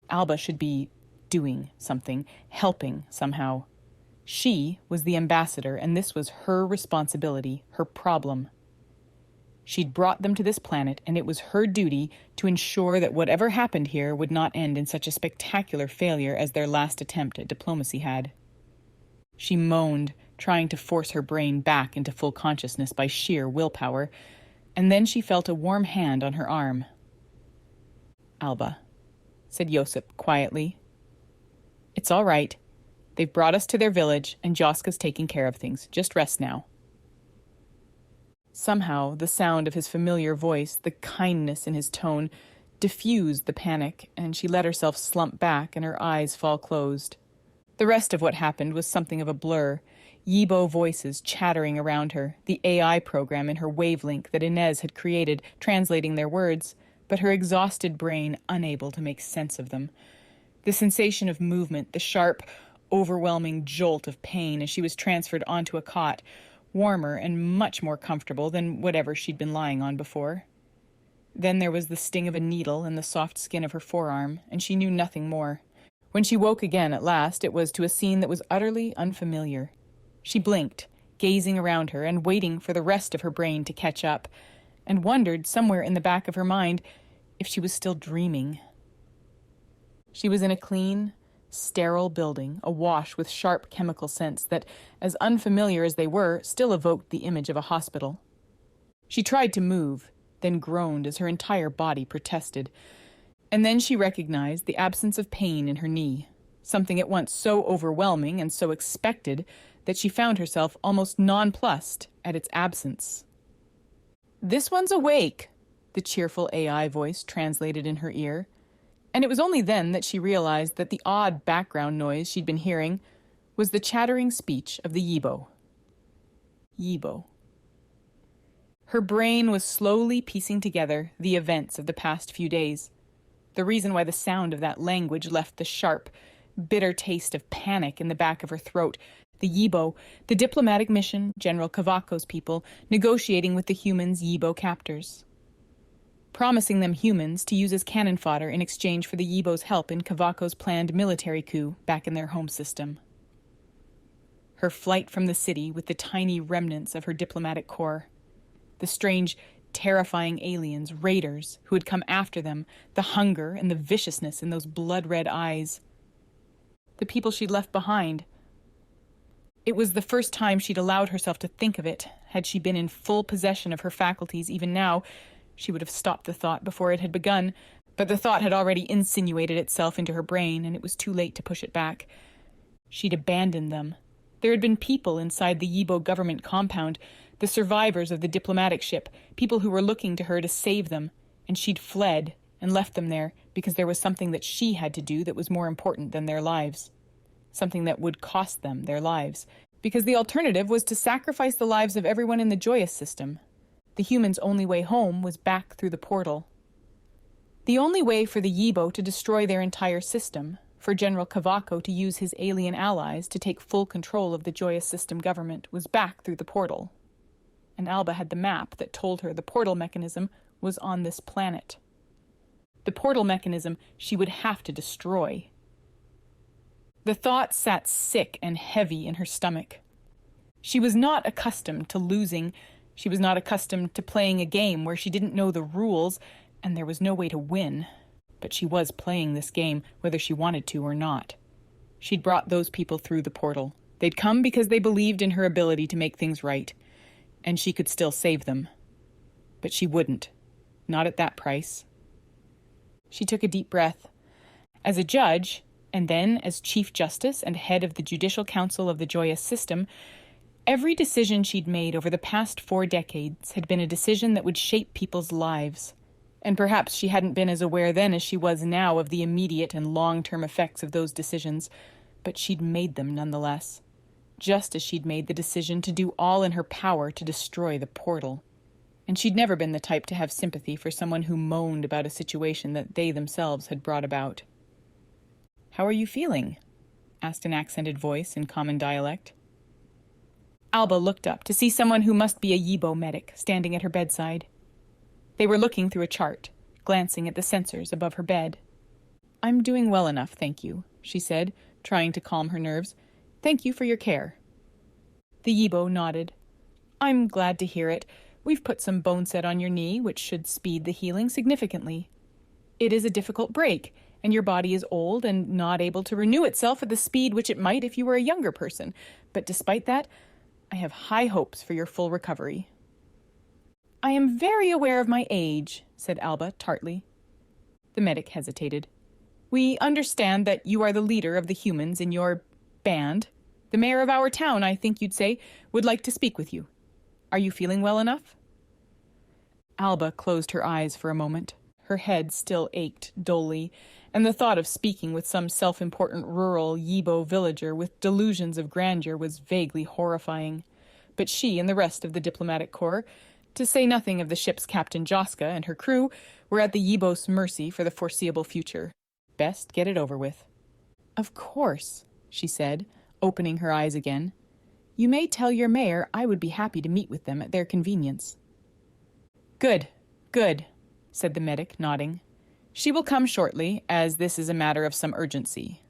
Alba should be doing something, helping somehow. She was the ambassador, and this was her responsibility, her problem. She'd brought them to this planet, and it was her duty to ensure that whatever happened here would not end in such a spectacular failure as their last attempt at diplomacy had. She moaned, trying to force her brain back into full consciousness by sheer willpower, and then she felt a warm hand on her arm. "Alba," said Josip quietly. "It's all right. They've brought us to their village, and Joska's taking care of things. Just rest now." Somehow, the sound of his familiar voice, the kindness in his tone, diffused the panic, and she let herself slump back and her eyes fall closed. The rest of what happened was something of a blur. Yibo voices chattering around her, the AI program in her wavelength that Inez had created, translating their words, but her exhausted brain unable to make sense of them. The sensation of movement, the sharp, overwhelming jolt of pain as she was transferred onto a cot, warmer and much more comfortable than whatever she'd been lying on before. Then there was the sting of a needle in the soft skin of her forearm, and she knew nothing more. When she woke again at last, it was to a scene that was utterly unfamiliar. She blinked, gazing around her and waiting for the rest of her brain to catch up, and wondered somewhere in the back of her mind if she was still dreaming. She was in a clean, sterile building, awash with sharp chemical scents that, as unfamiliar as they were, still evoked the image of a hospital. She tried to move, then groaned as her entire body protested. And then she recognized the absence of pain in her knee, something at once so overwhelming and so expected that she found herself almost nonplussed at its absence. "This one's awake," the cheerful AI voice translated in her ear. And it was only then that she realized that the odd background noise she'd been hearing was the chattering speech of the Yibo. Yibo. Her brain was slowly piecing together the events of the past few days. The reason why the sound of that language left the sharp, bitter taste of panic in the back of her throat. The Yibo, the diplomatic mission, General Kavako's people, negotiating with the humans' Yibo captors, promising them humans to use as cannon fodder in exchange for the Yibo's help in Kavako's planned military coup back in their home system. Her flight from the city with the tiny remnants of her diplomatic corps. The strange, terrifying aliens, raiders, who had come after them, the hunger and the viciousness in those blood-red eyes. The people she'd left behind. It was the first time she'd allowed herself to think of it. Had she been in full possession of her faculties even now, she would have stopped the thought before it had begun, but the thought had already insinuated itself into her brain, and it was too late to push it back. She'd abandoned them. There had been people inside the Yibo government compound, the survivors of the diplomatic ship, people who were looking to her to save them, and she'd fled and left them there because there was something that she had to do that was more important than their lives. Something that would cost them their lives, because the alternative was to sacrifice the lives of everyone in the Joias System. The humans' only way home was back through the portal. The only way for the Yibo to destroy their entire system, for General Kavako to use his alien allies to take full control of the Joias System government, was back through the portal. And Alba had the map that told her the portal mechanism was on this planet. The portal mechanism she would have to destroy. The thought sat sick and heavy in her stomach. She was not accustomed to losing. She was not accustomed to playing a game where she didn't know the rules and there was no way to win. But she was playing this game, whether she wanted to or not. She'd brought those people through the portal. They'd come because they believed in her ability to make things right, and she could still save them. But she wouldn't. Not at that price. She took a deep breath. As a judge, and then as Chief Justice and head of the Judicial Council of the Joias System, every decision she'd made over the past 4 decades had been a decision that would shape people's lives. And perhaps she hadn't been as aware then as she was now of the immediate and long-term effects of those decisions, but she'd made them nonetheless. just as she'd made the decision to do all in her power to destroy the portal. And she'd never been the type to have sympathy for someone who moaned about a situation that they themselves had brought about. "How are you feeling?" asked an accented voice in common dialect. Alba looked up to see someone who must be a Yibo medic standing at her bedside. They were looking through a chart, glancing at the sensors above her bed. "I'm doing well enough, thank you," she said, trying to calm her nerves. "Thank you for your care." The Yibo nodded. "I'm glad to hear it. We've put some bone set on your knee, which should speed the healing significantly. It is a difficult break, and your body is old and not able to renew itself at the speed which it might if you were a younger person. But despite that, I have high hopes for your full recovery." "I am very aware of my age," said Alba tartly. The medic hesitated. "We understand that you are the leader of the humans in your band. The mayor of our town, I think you'd say, would like to speak with you. Are you feeling well enough?" Alba closed her eyes for a moment. Her head still ached dully, and the thought of speaking with some self-important rural Yibo villager with delusions of grandeur was vaguely horrifying. But she and the rest of the diplomatic corps, to say nothing of the ship's captain Joska and her crew, were at the Yibos' mercy for the foreseeable future. Best get it over with. "Of course," she said, opening her eyes again. "You may tell your mayor I would be happy to meet with them at their convenience." "Good, good," said the medic, nodding. "She will come shortly, as this is a matter of some urgency."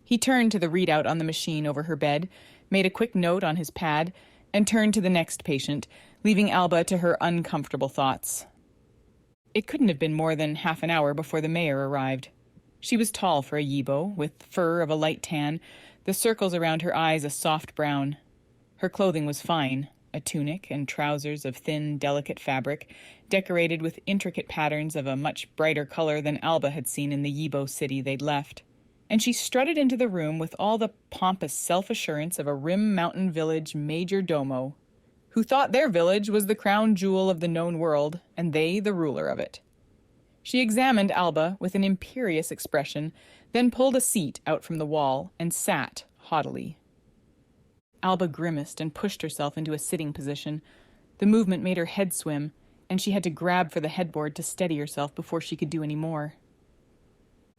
He turned to the readout on the machine over her bed, made a quick note on his pad, and turned to the next patient, leaving Alba to her uncomfortable thoughts. It couldn't have been more than half an hour before the mayor arrived. She was tall for a Yibo, with fur of a light tan, the circles around her eyes a soft brown. Her clothing was fine, a tunic and trousers of thin, delicate fabric, decorated with intricate patterns of a much brighter color than Alba had seen in the Yibo city they'd left. And she strutted into the room with all the pompous self-assurance of a Rim Mountain Village major domo, who thought their village was the crown jewel of the known world, and they the ruler of it. She examined Alba with an imperious expression, then pulled a seat out from the wall and sat haughtily. Alba grimaced and pushed herself into a sitting position. The movement made her head swim, and she had to grab for the headboard to steady herself before she could do any more.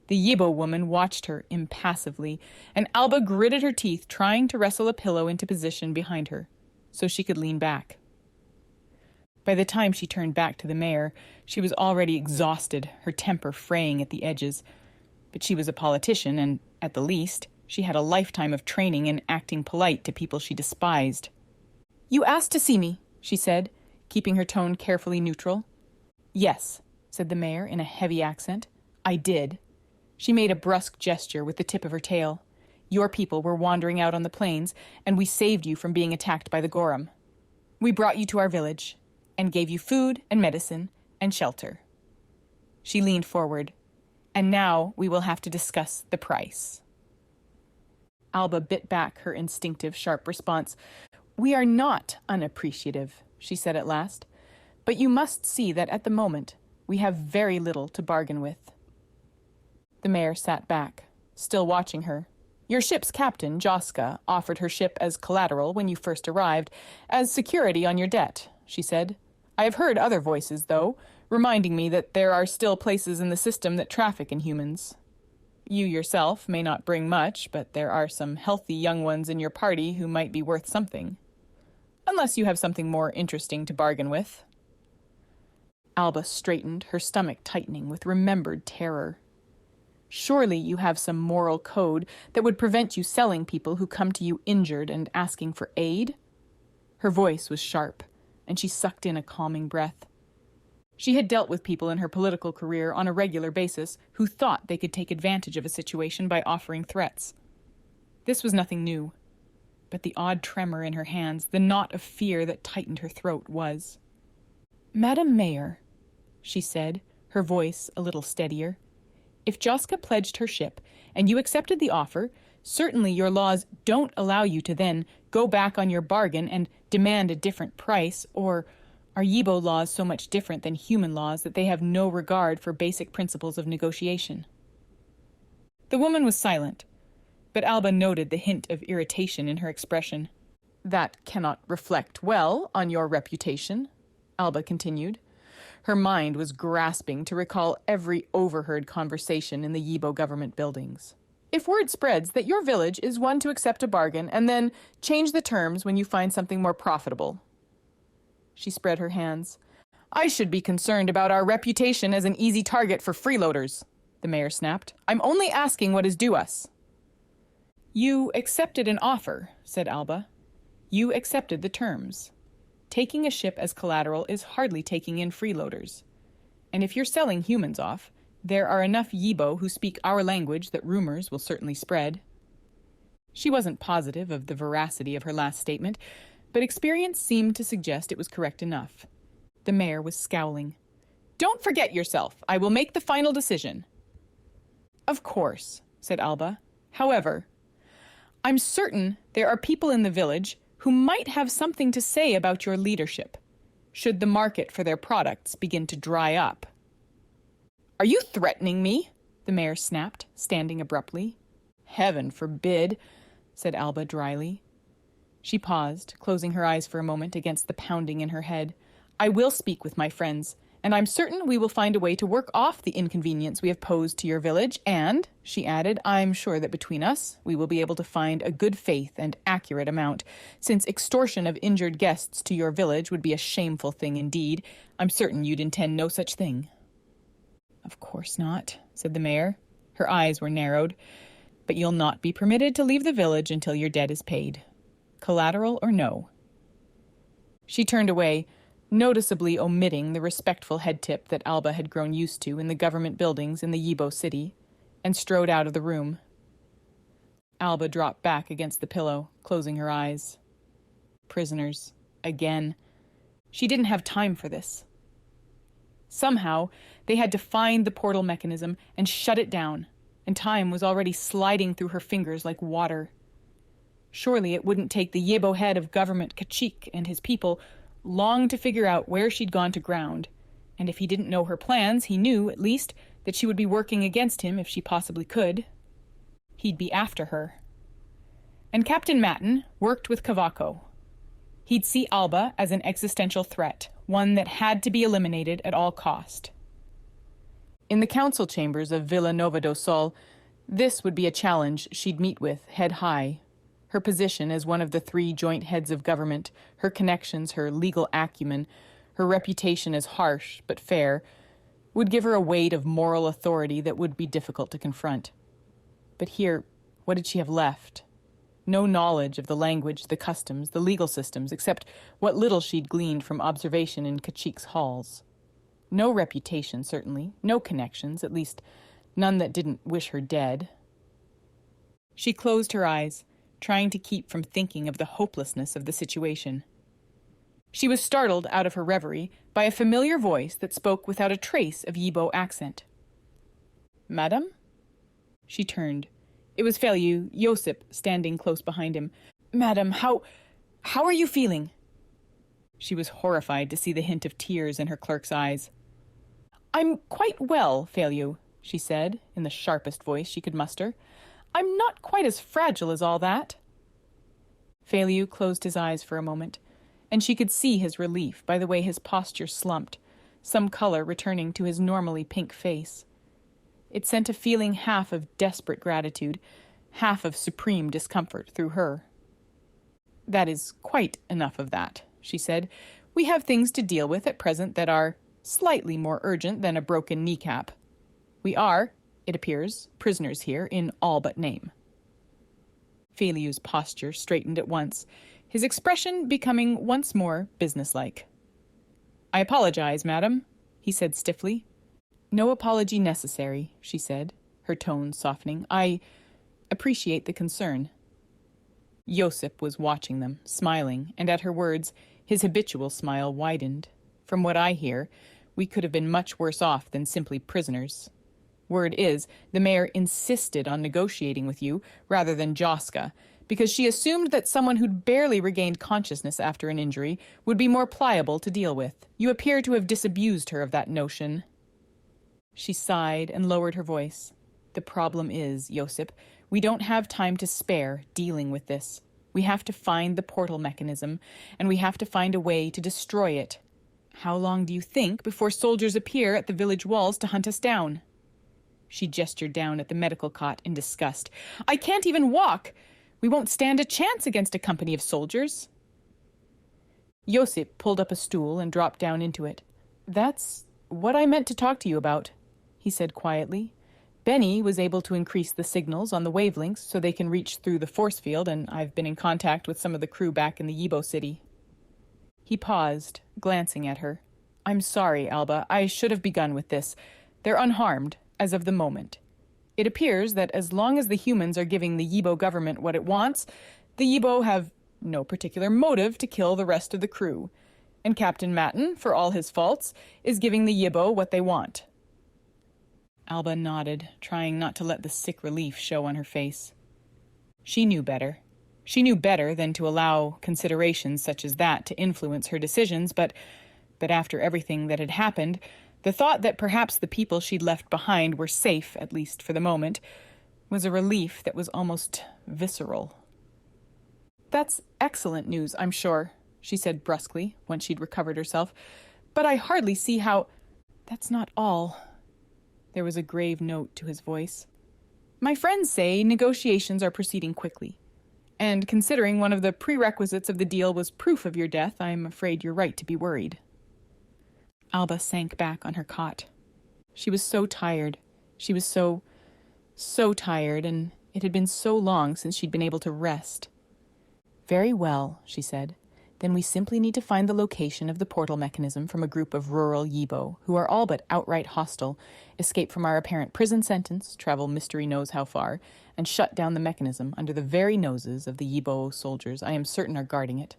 The Yibo woman watched her impassively, and Alba gritted her teeth trying to wrestle a pillow into position behind her, so she could lean back. By the time she turned back to the mayor, she was already exhausted, her temper fraying at the edges. But she was a politician, and, at the least, she had a lifetime of training in acting polite to people she despised. "You asked to see me," she said, keeping her tone carefully neutral. "Yes," said the mayor in a heavy accent. "I did." She made a brusque gesture with the tip of her tail. "Your people were wandering out on the plains, and we saved you from being attacked by the Gorum. We brought you to our village, and gave you food and medicine and shelter." She leaned forward. "And now we will have to discuss the price." Alba bit back her instinctive, sharp response. "We are not unappreciative," she said at last. "But you must see that at the moment we have very little to bargain with." The mayor sat back, still watching her. "Your ship's captain, Joska, offered her ship as collateral when you first arrived, as security on your debt," she said. "I have heard other voices, though, reminding me that there are still places in the system that traffic in humans. You yourself may not bring much, but there are some healthy young ones in your party who might be worth something. Unless you have something more interesting to bargain with." Alba straightened, her stomach tightening with remembered terror. "Surely you have some moral code that would prevent you selling people who come to you injured and asking for aid?" Her voice was sharp, and she sucked in a calming breath. She had dealt with people in her political career on a regular basis who thought they could take advantage of a situation by offering threats. This was nothing new, but the odd tremor in her hands, the knot of fear that tightened her throat was. "Madam Mayor," she said, her voice a little steadier, "if Joska pledged her ship and you accepted the offer, certainly your laws don't allow you to then go back on your bargain and demand a different price, or are Yibo laws so much different than human laws that they have no regard for basic principles of negotiation?" The woman was silent, but Alba noted the hint of irritation in her expression. "That cannot reflect well on your reputation," Alba continued. Her mind was grasping to recall every overheard conversation in the Yibo government buildings. "If word spreads that your village is one to accept a bargain and then change the terms when you find something more profitable." She spread her hands. "I should be concerned about our reputation as an easy target for freeloaders," the mayor snapped. "I'm only asking what is due us." "You accepted an offer," said Alba. "You accepted the terms. Taking a ship as collateral is hardly taking in freeloaders. And if you're selling humans off, there are enough Yibo who speak our language that rumors will certainly spread." She wasn't positive of the veracity of her last statement, but experience seemed to suggest it was correct enough. The mayor was scowling. "Don't forget yourself. I will make the final decision." "Of course," said Alba. "However, I'm certain there are people in the village who might have something to say about your leadership, should the market for their products begin to dry up." "Are you threatening me?" the mayor snapped, standing abruptly. "Heaven forbid," said Alba dryly. She paused, closing her eyes for a moment against the pounding in her head. "I will speak with my friends, and I'm certain we will find a way to work off the inconvenience we have posed to your village, and," she added, "I'm sure that between us we will be able to find a good faith and accurate amount. Since extortion of injured guests to your village would be a shameful thing indeed, I'm certain you'd intend no such thing." "Of course not," said the mayor. Her eyes were narrowed. "But you'll not be permitted to leave the village until your debt is paid. Collateral or no." She turned away, noticeably omitting the respectful head tip that Alba had grown used to in the government buildings in the Yibo city, and strode out of the room. Alba dropped back against the pillow, closing her eyes. Prisoners. Again. She didn't have time for this. Somehow, they had to find the portal mechanism and shut it down, and time was already sliding through her fingers like water. Surely it wouldn't take the Yibo head of government Kachik and his people long to figure out where she'd gone to ground, and if he didn't know her plans, he knew, at least, that she would be working against him if she possibly could. He'd be after her. And Captain Matten worked with Kavako. He'd see Alba as an existential threat, one that had to be eliminated at all cost. In the council chambers of Villa Nova do Sol, this would be a challenge she'd meet with head high. Her position as one of the 3 joint heads of government, her connections, her legal acumen, her reputation as harsh but fair, would give her a weight of moral authority that would be difficult to confront. But here, what did she have left? No knowledge of the language, the customs, the legal systems, except what little she'd gleaned from observation in Kachik's halls. No reputation, certainly, no connections, at least none that didn't wish her dead. She closed her eyes, trying to keep from thinking of the hopelessness of the situation. She was startled out of her reverie by a familiar voice that spoke without a trace of Yibo accent. "Madam?" She turned. It was Feliu, Josip, standing close behind him. "Madam, how are you feeling?" She was horrified to see the hint of tears in her clerk's eyes. "I'm quite well, Feliu," she said, in the sharpest voice she could muster. "I'm not quite as fragile as all that." Feliu closed his eyes for a moment, and she could see his relief by the way his posture slumped, some color returning to his normally pink face. It sent a feeling half of desperate gratitude, half of supreme discomfort through her. "That is quite enough of that," she said. "We have things to deal with at present that are slightly more urgent than a broken kneecap. We are, it appears, prisoners here in all but name." Feliu's posture straightened at once, his expression becoming once more businesslike. "I apologize, madam," he said stiffly. "No apology necessary," she said, her tone softening. "I appreciate the concern." Josip was watching them, smiling, and at her words, his habitual smile widened. "From what I hear, we could have been much worse off than simply prisoners. Word is, the mayor insisted on negotiating with you rather than Joska, because she assumed that someone who'd barely regained consciousness after an injury would be more pliable to deal with. You appear to have disabused her of that notion." She sighed and lowered her voice. "The problem is, Josip, we We don't have time to spare dealing with this. We have to find the portal mechanism, and we have to find a way to destroy it. How long do you think before soldiers appear at the village walls to hunt us down?" She gestured down at the medical cot in disgust. "I can't even walk! We won't stand a chance against a company of soldiers." Josip pulled up a stool and dropped down into it. "That's what I meant to talk to you about," he said quietly. "Benny was able to increase the signals on the wavelengths so they can reach through the force field, and I've been in contact with some of the crew back in the Yibo city." He paused, glancing at her. "I'm sorry, Alba. I should have begun with this. They're unharmed, as of the moment. It appears that as long as the humans are giving the Yibo government what it wants, the Yibo have no particular motive to kill the rest of the crew. And Captain Matten, for all his faults, is giving the Yibo what they want." Alba nodded, trying not to let the sick relief show on her face. She knew better. She knew better than to allow considerations such as that to influence her decisions, but after everything that had happened, the thought that perhaps the people she'd left behind were safe, at least for the moment, was a relief that was almost visceral. "That's excellent news, I'm sure," she said brusquely, once she'd recovered herself. "But I hardly see how—" "That's not all." There was a grave note to his voice. "My friends say negotiations are proceeding quickly. And considering one of the prerequisites of the deal was proof of your death, I'm afraid you're right to be worried." Alba sank back on her cot. She was so tired. She was so tired, and it had been so long since she'd been able to rest. "Very well," she said. "Then we simply need to find the location of the portal mechanism from a group of rural Yibo, who are all but outright hostile, escape from our apparent prison sentence, travel mystery knows how far, and shut down the mechanism under the very noses of the Yibo soldiers I am certain are guarding it,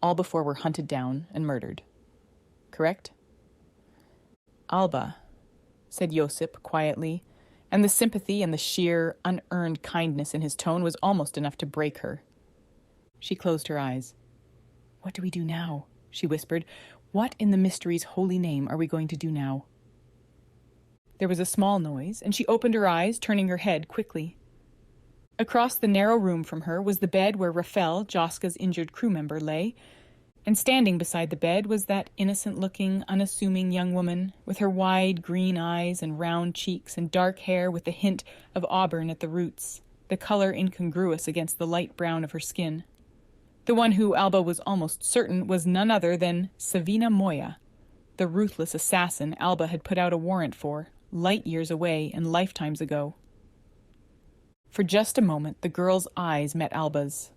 all before we're hunted down and murdered. Correct?" "Alba," said Josip quietly, and the sympathy and the sheer, unearned kindness in his tone was almost enough to break her. She closed her eyes. "What do we do now?" she whispered. "What in the mystery's holy name are we going to do now?" There was a small noise, and she opened her eyes, turning her head quickly. Across the narrow room from her was the bed where Rafael, Joska's injured crew member, lay, and standing beside the bed was that innocent-looking, unassuming young woman, with her wide green eyes and round cheeks and dark hair with the hint of auburn at the roots, the color incongruous against the light brown of her skin. The one who, Alba was almost certain, was none other than Savina Moya, the ruthless assassin Alba had put out a warrant for, light years away and lifetimes ago. For just a moment, the girl's eyes met Alba's,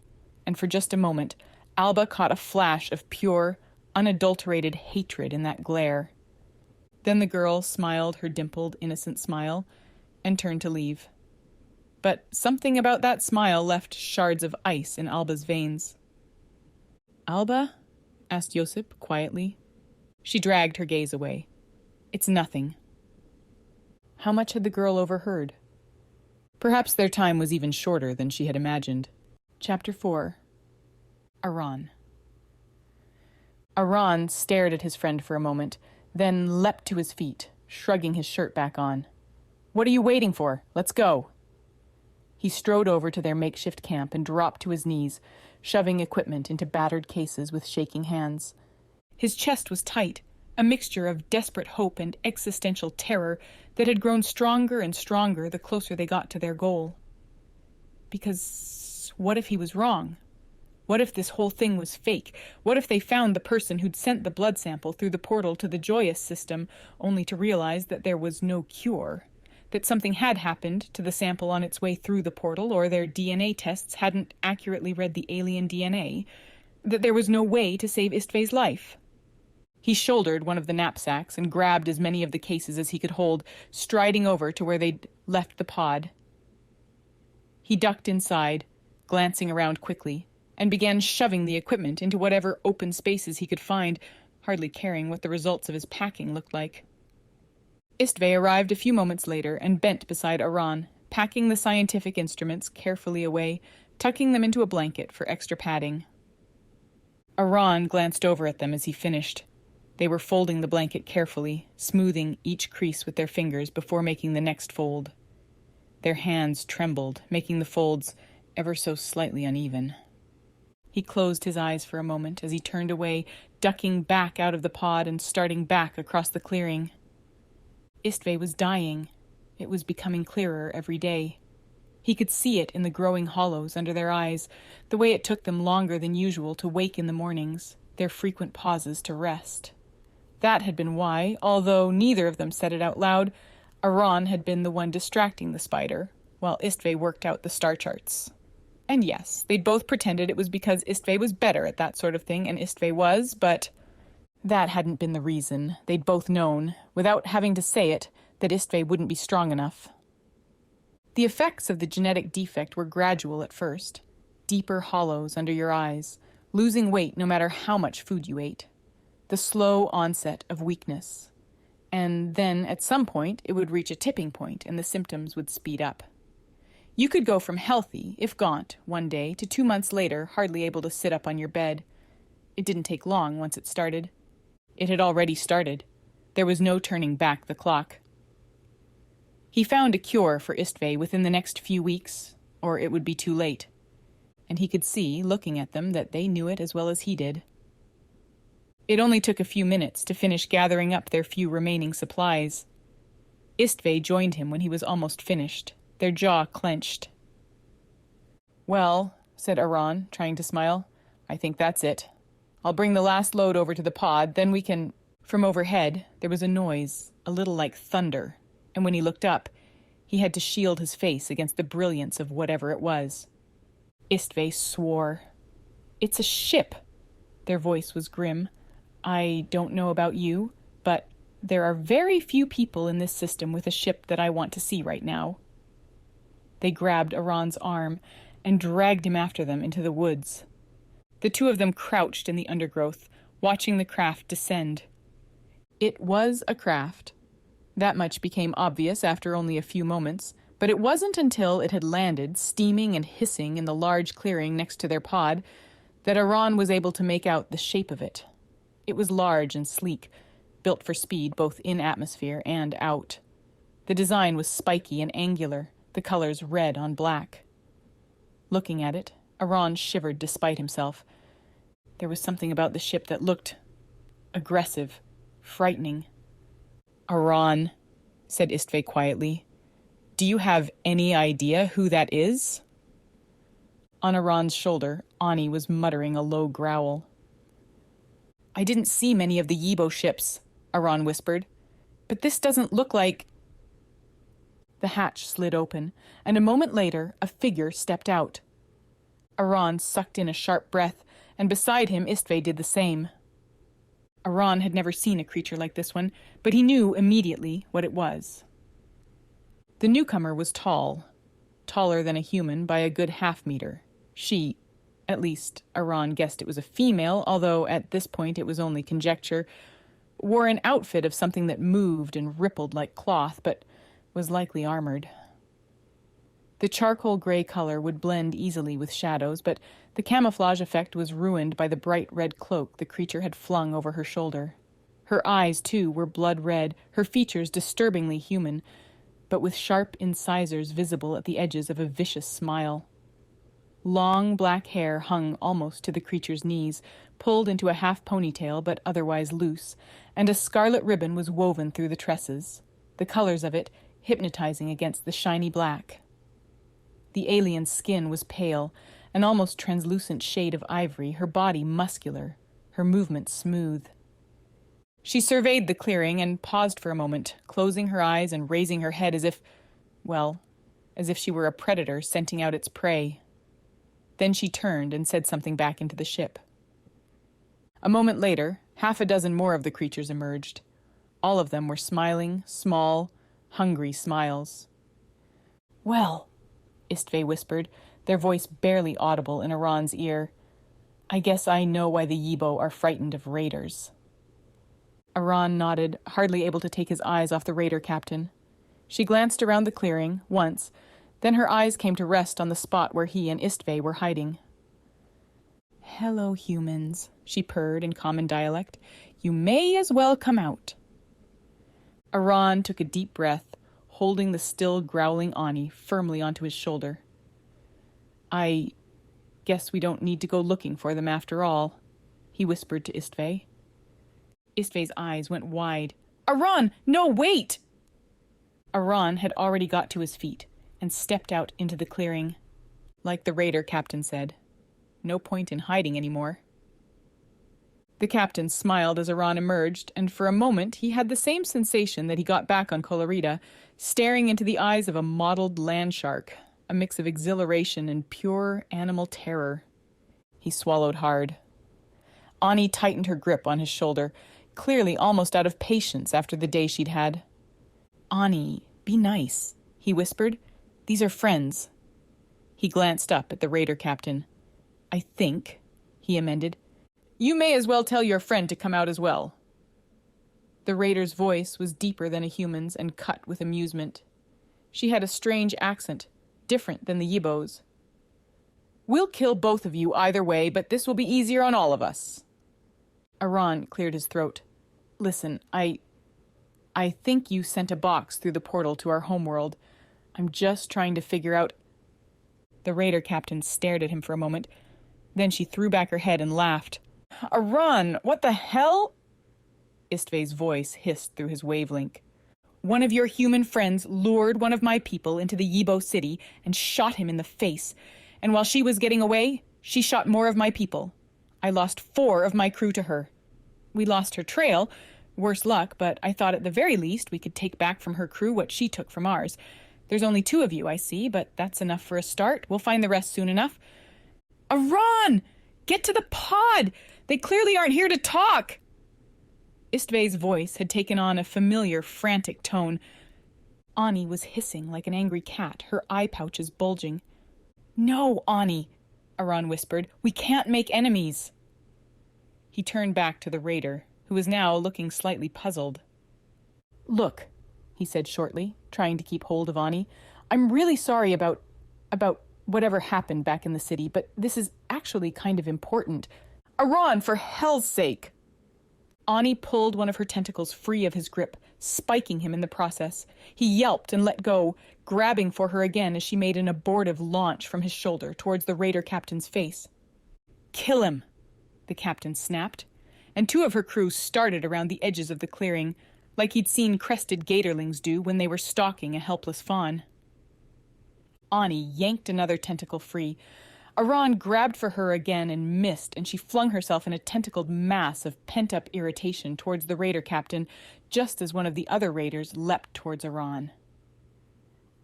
and for just a moment, Alba caught a flash of pure, unadulterated hatred in that glare. Then the girl smiled her dimpled, innocent smile and turned to leave. But something about that smile left shards of ice in Alba's veins. "Alba?" asked Josip quietly. She dragged her gaze away. "It's nothing." How much had the girl overheard? Perhaps their time was even shorter than she had imagined. Chapter 4. Aran. Aran stared at his friend for a moment, then leapt to his feet, shrugging his shirt back on. "What are you waiting for? Let's go." He strode over to their makeshift camp and dropped to his knees, shoving equipment into battered cases with shaking hands. His chest was tight, a mixture of desperate hope and existential terror that had grown stronger and stronger the closer they got to their goal. Because what if he was wrong? What if this whole thing was fake? What if they found the person who'd sent the blood sample through the portal to the Joias System, only to realize that there was no cure? That something had happened to the sample on its way through the portal, or their DNA tests hadn't accurately read the alien DNA? That there was no way to save Istvay's life? He shouldered one of the knapsacks and grabbed as many of the cases as he could hold, striding over to where they'd left the pod. He ducked inside, glancing around quickly, and began shoving the equipment into whatever open spaces he could find, hardly caring what the results of his packing looked like. Istvay arrived a few moments later and bent beside Aran, packing the scientific instruments carefully away, tucking them into a blanket for extra padding. Aran glanced over at them as he finished. They were folding the blanket carefully, smoothing each crease with their fingers before making the next fold. Their hands trembled, making the folds ever so slightly uneven. He closed his eyes for a moment as he turned away, ducking back out of the pod and starting back across the clearing. Istve was dying. It was becoming clearer every day. He could see it in the growing hollows under their eyes, the way it took them longer than usual to wake in the mornings, their frequent pauses to rest. That had been why, although neither of them said it out loud, Aran had been the one distracting the spider, while Istve worked out the star charts. And yes, they'd both pretended it was because Istve was better at that sort of thing, and Istve was, but that hadn't been the reason. They'd both known, without having to say it, that Istve wouldn't be strong enough. The effects of the genetic defect were gradual at first. Deeper hollows under your eyes, losing weight no matter how much food you ate. The slow onset of weakness. And then, at some point, it would reach a tipping point and the symptoms would speed up. You could go from healthy, if gaunt, one day to 2 months later hardly able to sit up on your bed. It didn't take long once it started. It had already started. There was no turning back the clock. He found a cure for Istve within the next few weeks, or it would be too late. And he could see, looking at them, that they knew it as well as he did. It only took a few minutes to finish gathering up their few remaining supplies. Istve joined him when he was almost finished, their jaw clenched. "Well," said Aran, trying to smile, "I think that's it. I'll bring the last load over to the pod, then we can—" From overhead, there was a noise, a little like thunder, and when he looked up, he had to shield his face against the brilliance of whatever it was. Istve swore. "It's a ship." Their voice was grim. "I don't know about you, but there are very few people in this system with a ship that I want to see right now." They grabbed Aran's arm and dragged him after them into the woods. The two of them crouched in the undergrowth, watching the craft descend. It was a craft. That much became obvious after only a few moments, but it wasn't until it had landed, steaming and hissing in the large clearing next to their pod, that Aran was able to make out the shape of it. It was large and sleek, built for speed both in atmosphere and out. The design was spiky and angular, the colors red on black. Looking at it, Aran shivered despite himself. There was something about the ship that looked aggressive, frightening. "Aran," said Istve quietly, "do you have any idea who that is?" On Aran's shoulder, Ani was muttering a low growl. "I didn't see many of the Yibo ships," Aran whispered, "but this doesn't look like—" The hatch slid open, and a moment later, a figure stepped out. Aran sucked in a sharp breath, and beside him Istve did the same. Aran had never seen a creature like this one, but he knew immediately what it was. The newcomer was tall, taller than a human by a good half-meter. She, at least Aran guessed it was a female, although at this point it was only conjecture, wore an outfit of something that moved and rippled like cloth, but was likely armored. The charcoal gray color would blend easily with shadows, but the camouflage effect was ruined by the bright red cloak the creature had flung over her shoulder. Her eyes, too, were blood red, her features disturbingly human, but with sharp incisors visible at the edges of a vicious smile. Long black hair hung almost to the creature's knees, pulled into a half ponytail but otherwise loose, and a scarlet ribbon was woven through the tresses, the colors of it hypnotizing against the shiny black. The alien's skin was pale, an almost translucent shade of ivory, her body muscular, her movements smooth. She surveyed the clearing and paused for a moment, closing her eyes and raising her head as if she were a predator scenting out its prey. Then she turned and said something back into the ship. A moment later, 6 more of the creatures emerged. All of them were smiling, small, hungry smiles. "Well," Istve whispered, their voice barely audible in Aran's ear, "I guess I know why the Yibo are frightened of raiders." Aran nodded, hardly able to take his eyes off the raider captain. She glanced around the clearing, once, then her eyes came to rest on the spot where he and Istve were hiding. "Hello, humans," she purred in common dialect. "You may as well come out." Aran took a deep breath, holding the still growling Ani firmly onto his shoulder. "I guess we don't need to go looking for them after all," he whispered to Istvay. Istvay's eyes went wide. "Aran! No, wait!" Aran had already got to his feet and stepped out into the clearing. Like the raider captain said, no point in hiding anymore. The captain smiled as Aran emerged, and for a moment he had the same sensation that he got back on Colorida, staring into the eyes of a mottled land shark, a mix of exhilaration and pure animal terror. He swallowed hard. Ani tightened her grip on his shoulder, clearly almost out of patience after the day she'd had. "Ani, be nice," he whispered. "These are friends." He glanced up at the raider captain. "I think," he amended, "you may as well tell your friend to come out as well." The raider's voice was deeper than a human's and cut with amusement. She had a strange accent, different than the Yibbo's. "We'll kill both of you either way, but this will be easier on all of us." Aran cleared his throat. "Listen, I think you sent a box through the portal to our homeworld. I'm just trying to figure out—" The raider captain stared at him for a moment. Then she threw back her head and laughed. "Aran, what the hell?" Istvay's voice hissed through his wavelength. "One of your human friends lured one of my people into the Yibbo city and shot him in the face. And while she was getting away, she shot more of my people. I lost 4 of my crew to her. We lost her trail, worse luck, but I thought at the very least we could take back from her crew what she took from ours. There's only 2 of you, I see, but that's enough for a start. We'll find the rest soon enough." "Aran! Get to the pod! They clearly aren't here to talk!" Istvay's voice had taken on a familiar, frantic tone. Ani was hissing like an angry cat, her eye pouches bulging. "No, Ani," Aran whispered. "We can't make enemies." He turned back to the raider, who was now looking slightly puzzled. "Look," he said shortly, trying to keep hold of Ani. "I'm really sorry about whatever happened back in the city, but this is actually kind of important. Aran, for hell's sake!" Ani pulled one of her tentacles free of his grip, spiking him in the process. He yelped and let go, grabbing for her again as she made an abortive launch from his shoulder towards the raider captain's face. "Kill him!" the captain snapped, and 2 of her crew started around the edges of the clearing, like he'd seen crested gatorlings do when they were stalking a helpless fawn. Ani yanked another tentacle free. Aran grabbed for her again and missed, and she flung herself in a tentacled mass of pent-up irritation towards the raider captain, just as one of the other raiders leapt towards Aran.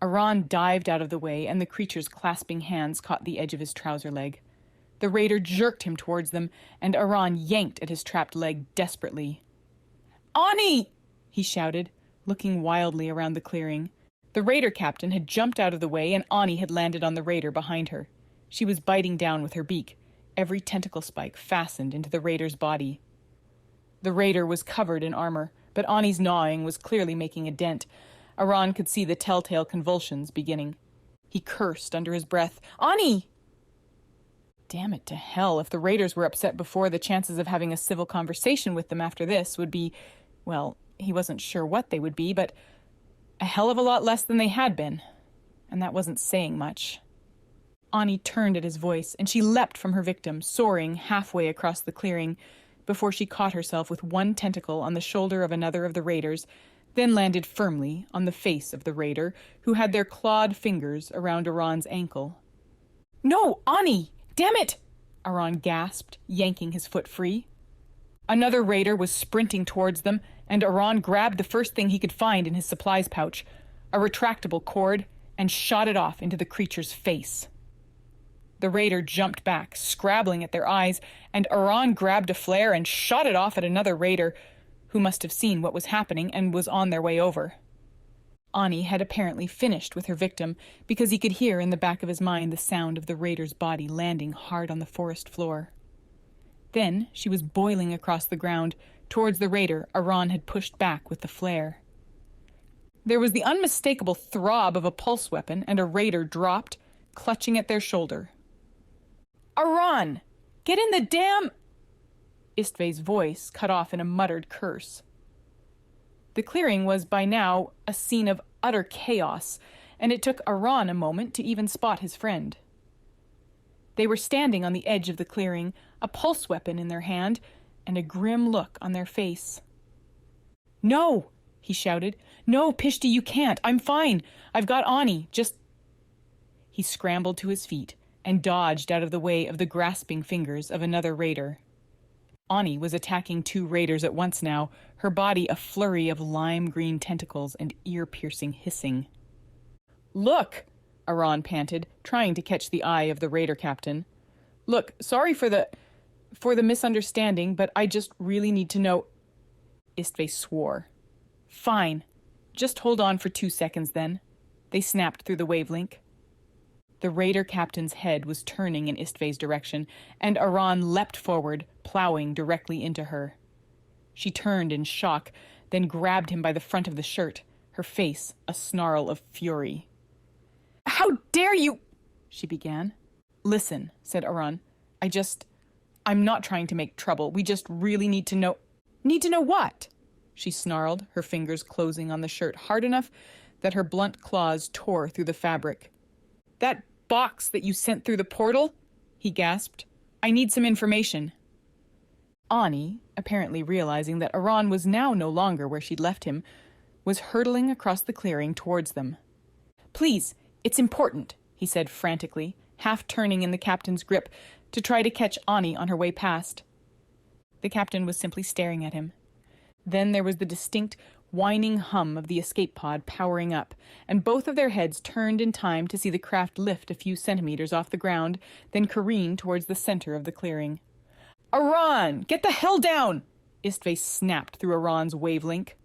Aran dived out of the way, and the creature's clasping hands caught the edge of his trouser leg. The raider jerked him towards them, and Aran yanked at his trapped leg desperately. "Ani!" he shouted, looking wildly around the clearing. The raider captain had jumped out of the way, and Ani had landed on the raider behind her. She was biting down with her beak, every tentacle spike fastened into the raider's body. The raider was covered in armor, but Ani's gnawing was clearly making a dent. Aran could see the telltale convulsions beginning. He cursed under his breath. "Ani!" Damn it to hell, if the raiders were upset before, the chances of having a civil conversation with them after this would be, well, he wasn't sure what they would be, but a hell of a lot less than they had been. And that wasn't saying much. Ani turned at his voice, and she leapt from her victim, soaring halfway across the clearing, before she caught herself with one tentacle on the shoulder of another of the raiders, then landed firmly on the face of the raider, who had their clawed fingers around Aran's ankle. "No, Ani! Damn it!" Aran gasped, yanking his foot free. Another raider was sprinting towards them, and Aran grabbed the first thing he could find in his supplies pouch, a retractable cord, and shot it off into the creature's face. The raider jumped back, scrabbling at their eyes, and Aran grabbed a flare and shot it off at another raider, who must have seen what was happening and was on their way over. Ani had apparently finished with her victim, because he could hear in the back of his mind the sound of the raider's body landing hard on the forest floor. Then she was boiling across the ground, towards the raider Aran had pushed back with the flare. There was the unmistakable throb of a pulse weapon, and a raider dropped, clutching at their shoulder. "Aran! Get in the damn—" Istvay's voice cut off in a muttered curse. The clearing was by now a scene of utter chaos, and it took Aran a moment to even spot his friend. They were standing on the edge of the clearing, a pulse weapon in their hand, and a grim look on their face. "No!" he shouted. "No, Pishti, you can't. I'm fine. I've got Ani. Just—" He scrambled to his feet and dodged out of the way of the grasping fingers of another raider. Ani was attacking two raiders at once now, her body a flurry of lime-green tentacles and ear-piercing hissing. "Look!" Aran panted, trying to catch the eye of the raider captain. "Look, sorry for the misunderstanding, but I just really need to know—" Istve swore. "Fine. Just hold on for 2 seconds then." They snapped through the wavelink. The raider captain's head was turning in Istve's direction, and Aran leapt forward, plowing directly into her. She turned in shock, then grabbed him by the front of the shirt, her face a snarl of fury. "How dare you—" she began. "Listen," said Aran. I'm not trying to make trouble. We just really need to know—" "Need to know what?" she snarled, her fingers closing on the shirt hard enough that her blunt claws tore through the fabric. "That box that you sent through the portal?" he gasped. "I need some information." Ani, apparently realizing that Aran was now no longer where she'd left him, was hurtling across the clearing towards them. "Please, it's important," he said frantically, half turning in the captain's grip to try to catch Ani on her way past. The captain was simply staring at him. Then there was the distinct, whining hum of the escape pod powering up, and both of their heads turned in time to see the craft lift a few centimeters off the ground, then careen towards the center of the clearing. "Aran, get the hell down!" Istve snapped through Aran's wavelink.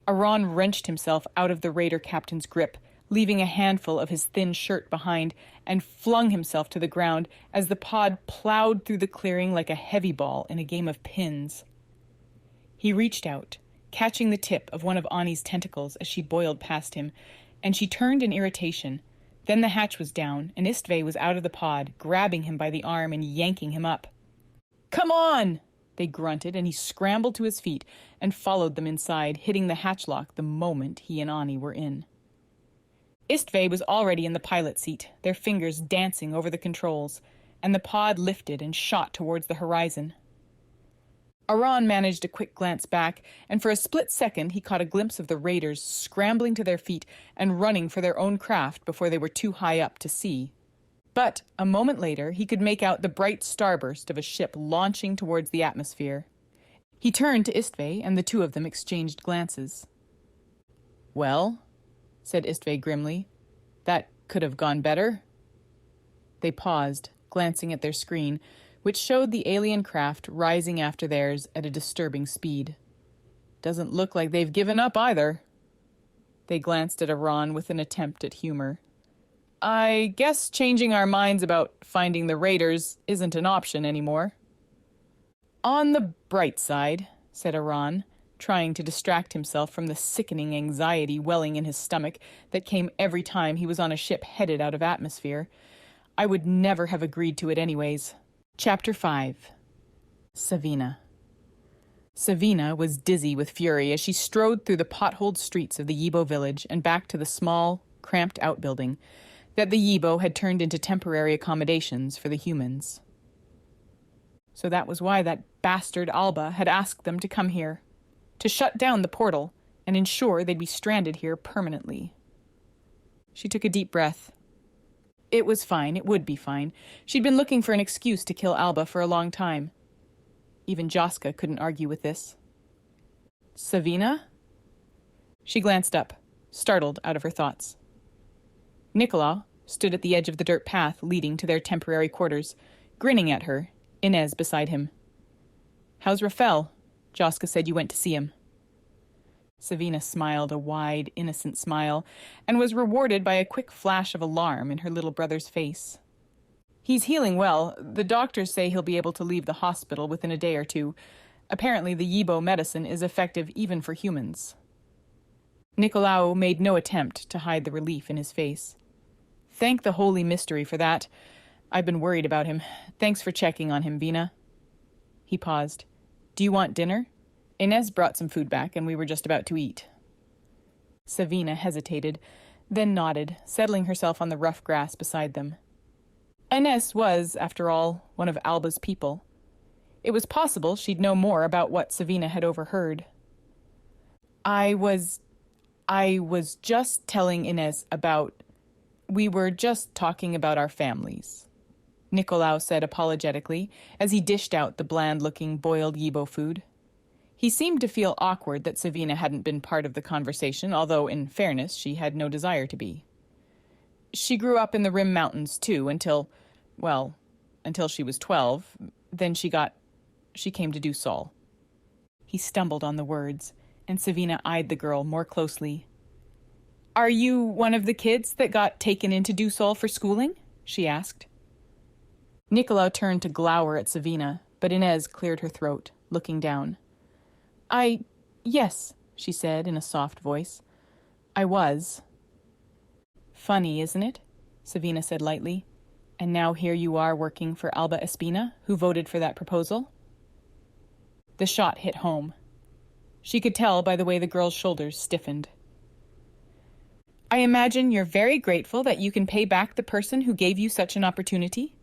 Aran wrenched himself out of the raider captain's grip, leaving a handful of his thin shirt behind, and flung himself to the ground as the pod plowed through the clearing like a heavy ball in a game of pins. He reached out, catching the tip of one of Ani's tentacles as she boiled past him, and she turned in irritation. Then the hatch was down, and Istve was out of the pod, grabbing him by the arm and yanking him up. "Come on!" they grunted, and he scrambled to his feet and followed them inside, hitting the hatch lock the moment he and Ani were in. Istve was already in the pilot seat, their fingers dancing over the controls, and the pod lifted and shot towards the horizon. Aran managed a quick glance back, and for a split second he caught a glimpse of the raiders scrambling to their feet and running for their own craft before they were too high up to see. But a moment later he could make out the bright starburst of a ship launching towards the atmosphere. He turned to Istve, and the two of them exchanged glances. "Well," said Istve grimly, "that could have gone better." They paused, glancing at their screen, which showed the alien craft rising after theirs at a disturbing speed. "Doesn't look like they've given up either." They glanced at Aran with an attempt at humor. "I guess changing our minds about finding the raiders isn't an option anymore." "On the bright side," said Aran, trying to distract himself from the sickening anxiety welling in his stomach that came every time he was on a ship headed out of atmosphere, "I would never have agreed to it anyways." Chapter 5. Savina. Savina was dizzy with fury as she strode through the potholed streets of the Yibo village and back to the small, cramped outbuilding that the Yibo had turned into temporary accommodations for the humans. So that was why that bastard Alba had asked them to come here, to shut down the portal and ensure they'd be stranded here permanently. She took a deep breath. It was fine. It would be fine. She'd been looking for an excuse to kill Alba for a long time. Even Joska couldn't argue with this. "Savina?" She glanced up, startled out of her thoughts. Nicolau stood at the edge of the dirt path leading to their temporary quarters, grinning at her, Inez beside him. "How's Rafael? Joska said you went to see him." Savina smiled a wide, innocent smile, and was rewarded by a quick flash of alarm in her little brother's face. "He's healing well. The doctors say he'll be able to leave the hospital within a day or two. Apparently the Yibo medicine is effective even for humans." Nicolau made no attempt to hide the relief in his face. "Thank the Holy Mystery for that. I've been worried about him. Thanks for checking on him, Vina." He paused. "Do you want dinner? Inez brought some food back, and we were just about to eat." Savina hesitated, then nodded, settling herself on the rough grass beside them. Ines was, after all, one of Alba's people. It was possible she'd know more about what Savina had overheard. I was just telling Ines about... We were just talking about our families, Nicolau said apologetically as he dished out the bland-looking boiled Yibo food. He seemed to feel awkward that Savina hadn't been part of the conversation, although, in fairness, she had no desire to be. She grew up in the Rim Mountains, too, until she was 12. Then she came to Dusal. He stumbled on the words, and Savina eyed the girl more closely. Are you one of the kids that got taken into Dusal for schooling? She asked. Nicolau turned to glower at Savina, but Ines cleared her throat, looking down. Yes, she said in a soft voice. I was. Funny, isn't it? Savina said lightly. And now here you are working for Alba Espina, who voted for that proposal? The shot hit home. She could tell by the way the girl's shoulders stiffened. I imagine you're very grateful that you can pay back the person who gave you such an opportunity,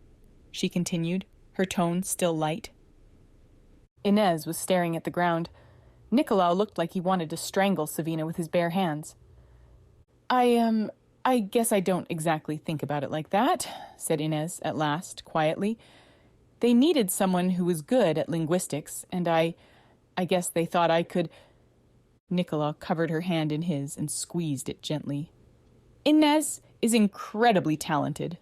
she continued, her tone still light. Ines was staring at the ground. Nicolau looked like he wanted to strangle Savina with his bare hands. I guess I don't exactly think about it like that, said Ines at last, quietly. They needed someone who was good at linguistics, and I guess they thought I could... Nicolau covered her hand in his and squeezed it gently. Ines is incredibly talented.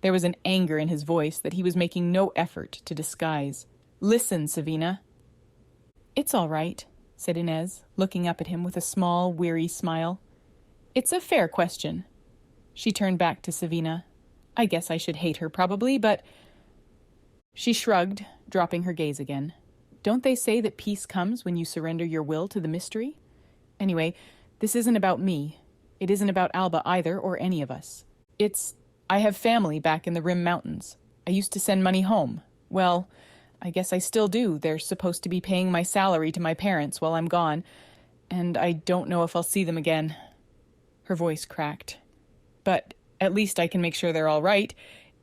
There was an anger in his voice that he was making no effort to disguise. Listen, Savina. It's all right, said Ines, looking up at him with a small, weary smile. It's a fair question. She turned back to Savina. I guess I should hate her probably, but... She shrugged, dropping her gaze again. Don't they say that peace comes when you surrender your will to the mystery? Anyway, this isn't about me. It isn't about Alba either, or any of us. I have family back in the Rim Mountains. I used to send money home. Well, I guess I still do. They're supposed to be paying my salary to my parents while I'm gone, and I don't know if I'll see them again. Her voice cracked. But at least I can make sure they're all right.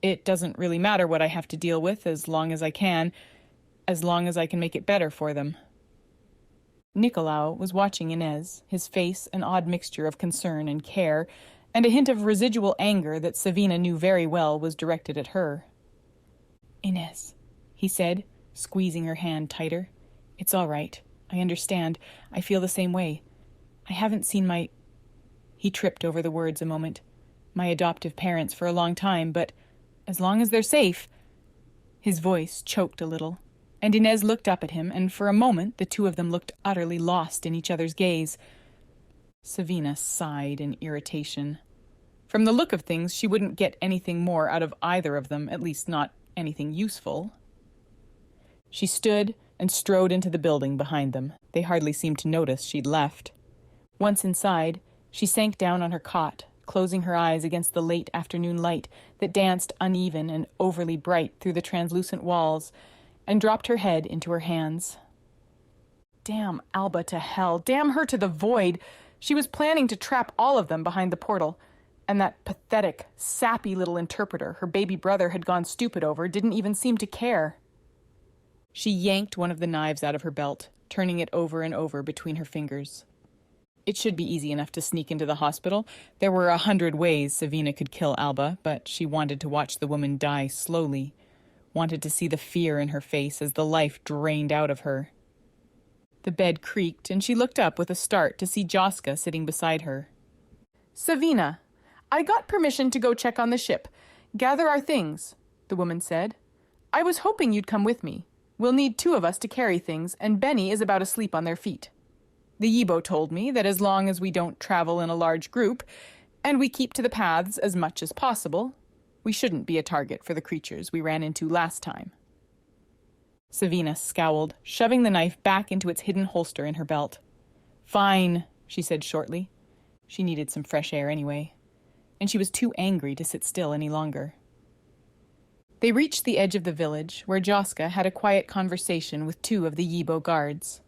It doesn't really matter what I have to deal with as long as I can make it better for them. Nicolau was watching Ines, his face an odd mixture of concern and care, and a hint of residual anger that Savina knew very well was directed at her. Ines, he said, squeezing her hand tighter. It's all right. I understand. I feel the same way. I haven't seen my... He tripped over the words a moment. My adoptive parents for a long time, but as long as they're safe... His voice choked a little, and Ines looked up at him, and for a moment the two of them looked utterly lost in each other's gaze. Savina sighed in irritation. From the look of things, she wouldn't get anything more out of either of them, at least not anything useful. She stood and strode into the building behind them. They hardly seemed to notice she'd left. Once inside, she sank down on her cot, closing her eyes against the late afternoon light that danced uneven and overly bright through the translucent walls, and dropped her head into her hands. Damn Alba to hell. Damn her to the void. She was planning to trap all of them behind the portal, and that pathetic, sappy little interpreter her baby brother had gone stupid over didn't even seem to care. She yanked one of the knives out of her belt, turning it over and over between her fingers. It should be easy enough to sneak into the hospital. There were 100 ways Savina could kill Alba, but she wanted to watch the woman die slowly, wanted to see the fear in her face as the life drained out of her. The bed creaked, and she looked up with a start to see Joska sitting beside her. Savina, I got permission to go check on the ship. Gather our things, the woman said. I was hoping you'd come with me. We'll need 2 of us to carry things, and Benny is about asleep on their feet. The Yibo told me that as long as we don't travel in a large group, and we keep to the paths as much as possible, we shouldn't be a target for the creatures we ran into last time. Savina scowled, shoving the knife back into its hidden holster in her belt. Fine, she said shortly. She needed some fresh air anyway, and she was too angry to sit still any longer. They reached the edge of the village, where Joska had a quiet conversation with 2 of the Yibo guards.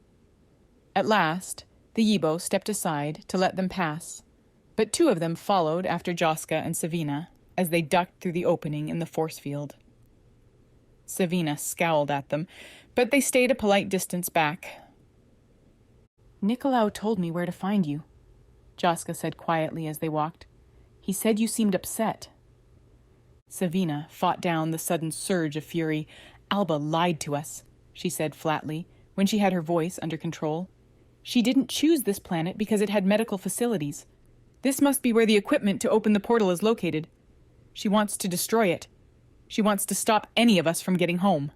At last, The Yibo stepped aside to let them pass, but two of them followed after Joska and Savina as they ducked through the opening in the force field. Savina scowled at them, but they stayed a polite distance back. "Nicolau told me where to find you," Joska said quietly as they walked. "He said you seemed upset." Savina fought down the sudden surge of fury. "Alba lied to us," she said flatly, when she had her voice under control. "She didn't choose this planet because it had medical facilities. This must be where the equipment to open the portal is located. She wants to destroy it. She wants to stop any of us from getting home."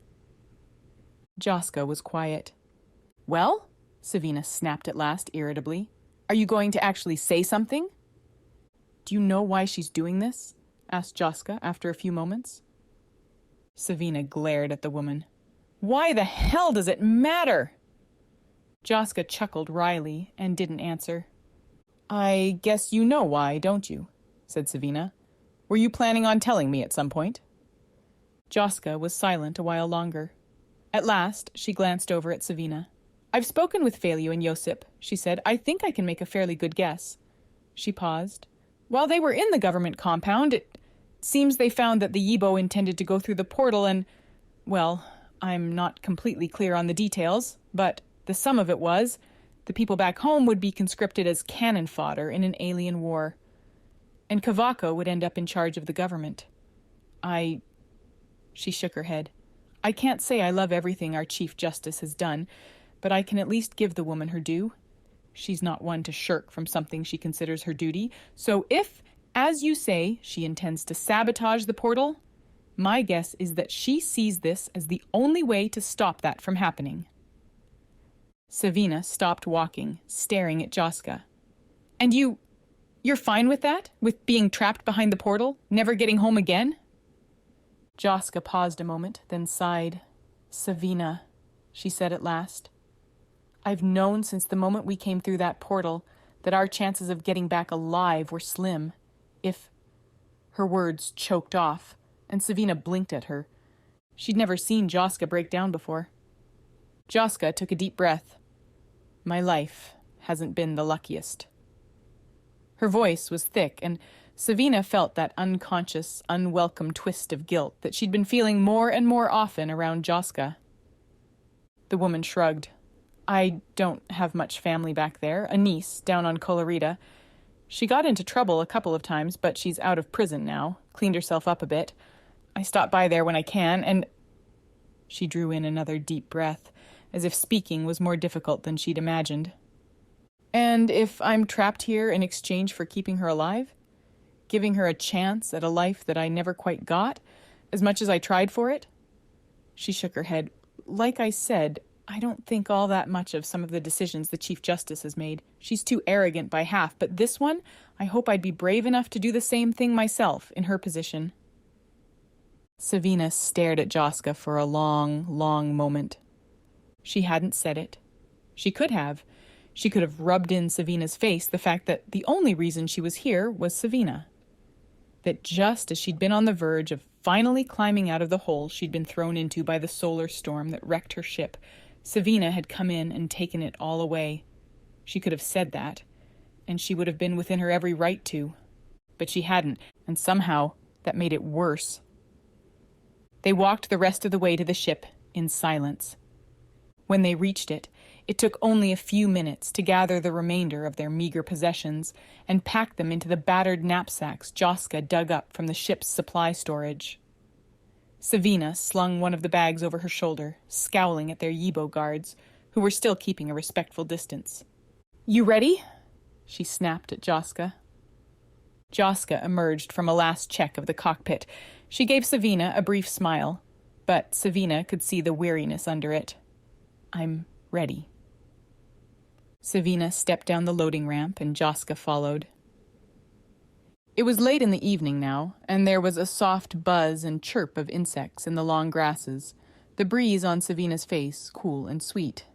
Joska was quiet. "Well?" Savina snapped at last, irritably. "Are you going to actually say something?" "Do you know why she's doing this?" asked Joska after a few moments. Savina glared at the woman. "Why the hell does it matter?" Joska chuckled wryly and didn't answer. "I guess you know why, don't you?" said Savina. "Were you planning on telling me at some point?" Joska was silent a while longer. At last, she glanced over at Savina. "I've spoken with Phalio and Josip," she said. "I think I can make a fairly good guess." She paused. "While they were in the government compound, it seems they found that the Yibo intended to go through the portal and, well, I'm not completely clear on the details, but the sum of it was the people back home would be conscripted as cannon fodder in an alien war, and Kavako would end up in charge of the government. She shook her head. "I can't say I love everything our Chief Justice has done, but I can at least give the woman her due. She's not one to shirk from something she considers her duty, so if, as you say, she intends to sabotage the portal, my guess is that she sees this as the only way to stop that from happening." Savina stopped walking, staring at Joska. "And you're fine with that? With being trapped behind the portal? Never getting home again?" Joska paused a moment, then sighed. "Savina," she said at last. "I've known since the moment we came through that portal that our chances of getting back alive were slim. If—" Her words choked off, and Savina blinked at her. She'd never seen Joska break down before. Joska took a deep breath. "My life hasn't been the luckiest." Her voice was thick, and Savina felt that unconscious, unwelcome twist of guilt that she'd been feeling more and more often around Joska. The woman shrugged. "I don't have much family back there, a niece down on Colorita. She got into trouble a couple of times, but she's out of prison now, cleaned herself up a bit. I stop by there when I can, and—" She drew in another deep breath, as if speaking was more difficult than she'd imagined. "And if I'm trapped here in exchange for keeping her alive? Giving her a chance at a life that I never quite got, as much as I tried for it?" She shook her head. "Like I said, I don't think all that much of some of the decisions the Chief Justice has made. She's too arrogant by half, but this one, I hope I'd be brave enough to do the same thing myself in her position." Savina stared at Joska for a long, long moment. She hadn't said it. She could have. She could have rubbed in Savina's face the fact that the only reason she was here was Savina. That just as she'd been on the verge of finally climbing out of the hole she'd been thrown into by the solar storm that wrecked her ship, Savina had come in and taken it all away. She could have said that, and she would have been within her every right to. But she hadn't, and somehow that made it worse. They walked the rest of the way to the ship in silence. When they reached it, it took only a few minutes to gather the remainder of their meager possessions and pack them into the battered knapsacks Joska dug up from the ship's supply storage. Savina slung one of the bags over her shoulder, scowling at their Yibo guards, who were still keeping a respectful distance. "You ready?" she snapped at Joska. Joska emerged from a last check of the cockpit. She gave Savina a brief smile, but Savina could see the weariness under it. "I'm ready." Savina stepped down the loading ramp and Joska followed. It was late in the evening now, and there was a soft buzz and chirp of insects in the long grasses, the breeze on Savina's face cool and sweet.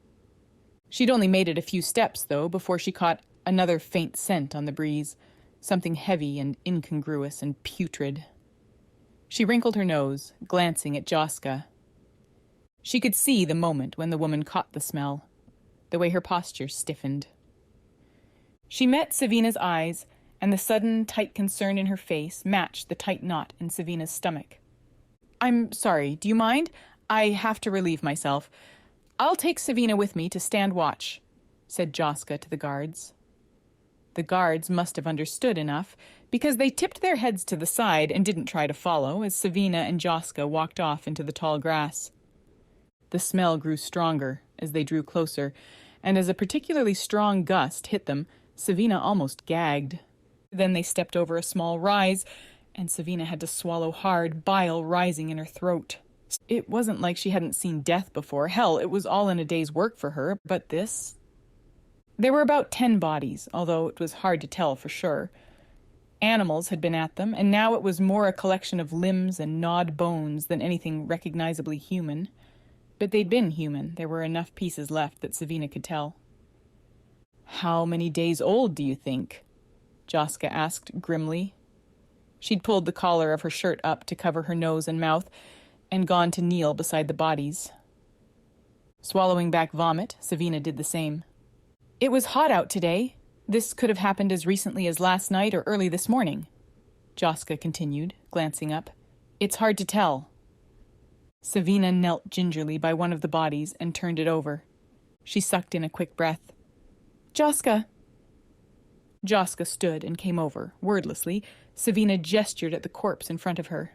She'd only made it a few steps, though, before she caught another faint scent on the breeze, something heavy and incongruous and putrid. She wrinkled her nose, glancing at Joska. She could see the moment when the woman caught the smell, the way her posture stiffened. She met Savina's eyes, and the sudden, tight concern in her face matched the tight knot in Savina's stomach. "I'm sorry, do you mind? I have to relieve myself. I'll take Savina with me to stand watch," said Joska to the guards. The guards must have understood enough, because they tipped their heads to the side and didn't try to follow as Savina and Joska walked off into the tall grass. The smell grew stronger as they drew closer, and as a particularly strong gust hit them, Savina almost gagged. Then they stepped over a small rise, and Savina had to swallow hard, bile rising in her throat. It wasn't like she hadn't seen death before. Hell, it was all in a day's work for her, but this... There were about 10 bodies, although it was hard to tell for sure. Animals had been at them, and now it was more a collection of limbs and gnawed bones than anything recognizably human. But they'd been human. There were enough pieces left that Savina could tell. "How many days old, do you think?" Joska asked grimly. She'd pulled the collar of her shirt up to cover her nose and mouth, and gone to kneel beside the bodies. Swallowing back vomit, Savina did the same. "It was hot out today. This could have happened as recently as last night or early this morning," Joska continued, glancing up. "It's hard to tell." Savina knelt gingerly by one of the bodies and turned it over. She sucked in a quick breath. "Joska!" Joska stood and came over. Wordlessly, Savina gestured at the corpse in front of her.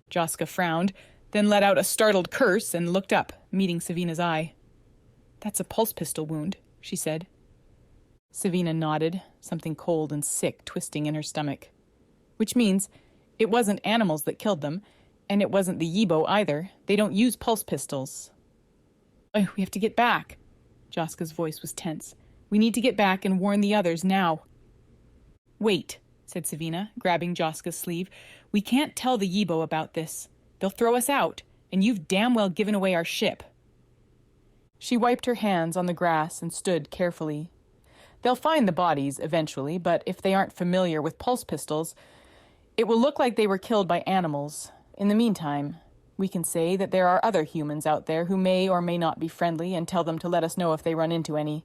Joska frowned, then let out a startled curse and looked up, meeting Savina's eye. "That's a pulse pistol wound," she said. Savina nodded, something cold and sick twisting in her stomach. "Which means it wasn't animals that killed them, and it wasn't the Yibo either. They don't use pulse pistols." "Oh, we have to get back." Joska's voice was tense. "We need to get back and warn the others now." "Wait," said Savina, grabbing Joska's sleeve. "We can't tell the Yibo about this. They'll throw us out, and you've damn well given away our ship." She wiped her hands on the grass and stood carefully. "They'll find the bodies eventually, but if they aren't familiar with pulse pistols, it will look like they were killed by animals. In the meantime, we can say that there are other humans out there who may or may not be friendly and tell them to let us know if they run into any.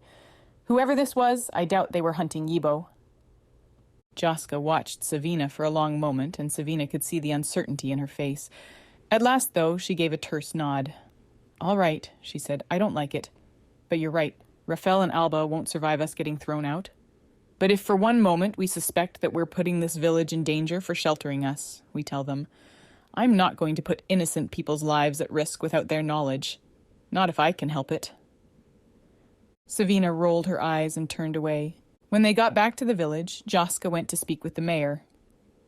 Whoever this was, I doubt they were hunting Yibo." Joska watched Savina for a long moment, and Savina could see the uncertainty in her face. At last, though, she gave a terse nod. "All right," she said. "I don't like it. But you're right. Rafael and Alba won't survive us getting thrown out. But if for one moment we suspect that we're putting this village in danger for sheltering us, we tell them, I'm not going to put innocent people's lives at risk without their knowledge. Not if I can help it." Savina rolled her eyes and turned away. When they got back to the village, Joska went to speak with the mayor.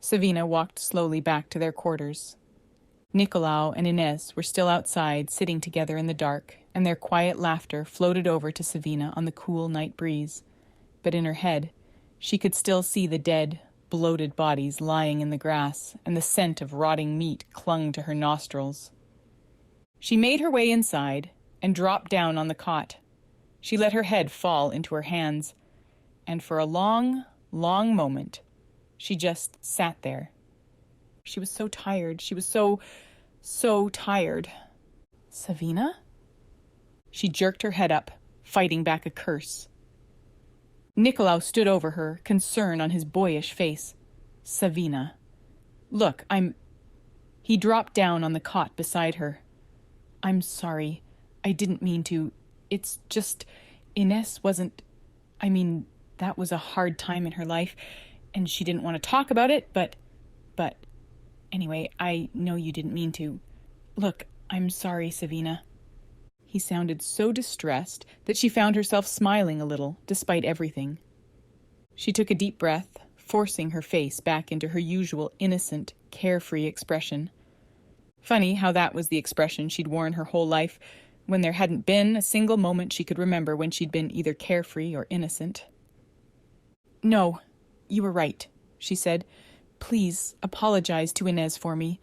Savina walked slowly back to their quarters. Nicolau and Inez were still outside, sitting together in the dark, and their quiet laughter floated over to Savina on the cool night breeze. But in her head, she could still see the dead, bloated bodies lying in the grass, and the scent of rotting meat clung to her nostrils. She made her way inside and dropped down on the cot. She let her head fall into her hands, and for a long, long moment, she just sat there. She was so tired. She was so tired. "Savina?" She jerked her head up, fighting back a curse. Nicolau stood over her, concern on his boyish face. "Savina. Look, He dropped down on the cot beside her. "I'm sorry. I didn't mean to. It's just... Inez wasn't... that was a hard time in her life, and she didn't want to talk about it, but... Anyway, I know you didn't mean to. Look, I'm sorry, Savina." He sounded so distressed that she found herself smiling a little, despite everything. She took a deep breath, forcing her face back into her usual innocent, carefree expression. Funny how that was the expression she'd worn her whole life, when there hadn't been a single moment she could remember when she'd been either carefree or innocent. "No, you were right," she said. "Please apologize to Inez for me.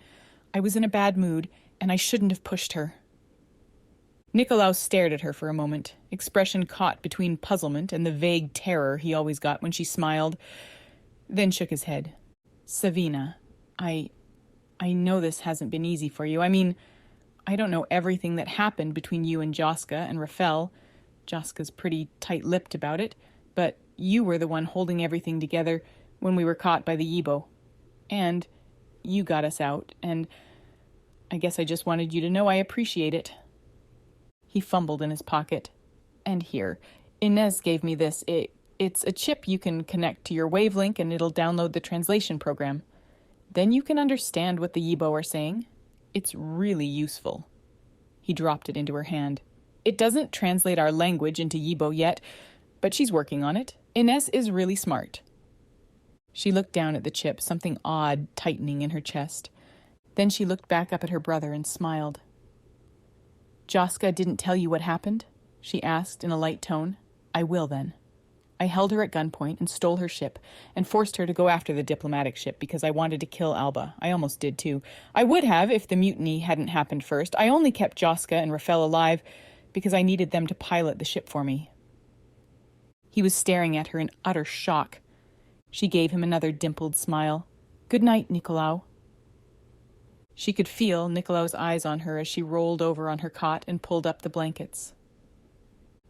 I was in a bad mood, and I shouldn't have pushed her." Nicolau stared at her for a moment, expression caught between puzzlement and the vague terror he always got when she smiled, then shook his head. "Savina, I know this hasn't been easy for you. I don't know everything that happened between you and Joska and Rafael. Joska's pretty tight-lipped about it, but you were the one holding everything together when we were caught by the Yibo. And you got us out, and I guess I just wanted you to know I appreciate it." He fumbled in his pocket. "And here, Inez gave me this. It's a chip you can connect to your wavelink and it'll download the translation program. Then you can understand what the Yibo are saying. It's really useful." He dropped it into her hand. "It doesn't translate our language into Yibo yet, but she's working on it. Inez is really smart." She looked down at the chip, something odd tightening in her chest. Then she looked back up at her brother and smiled. "Joska didn't tell you what happened?" she asked in a light tone. "I will then. I held her at gunpoint and stole her ship and forced her to go after the diplomatic ship because I wanted to kill Alba. I almost did too. I would have if the mutiny hadn't happened first. I only kept Joska and Rafael alive because I needed them to pilot the ship for me." He was staring at her in utter shock. She gave him another dimpled smile. "Good night, Nicolau." She could feel Nicolau's eyes on her as she rolled over on her cot and pulled up the blankets.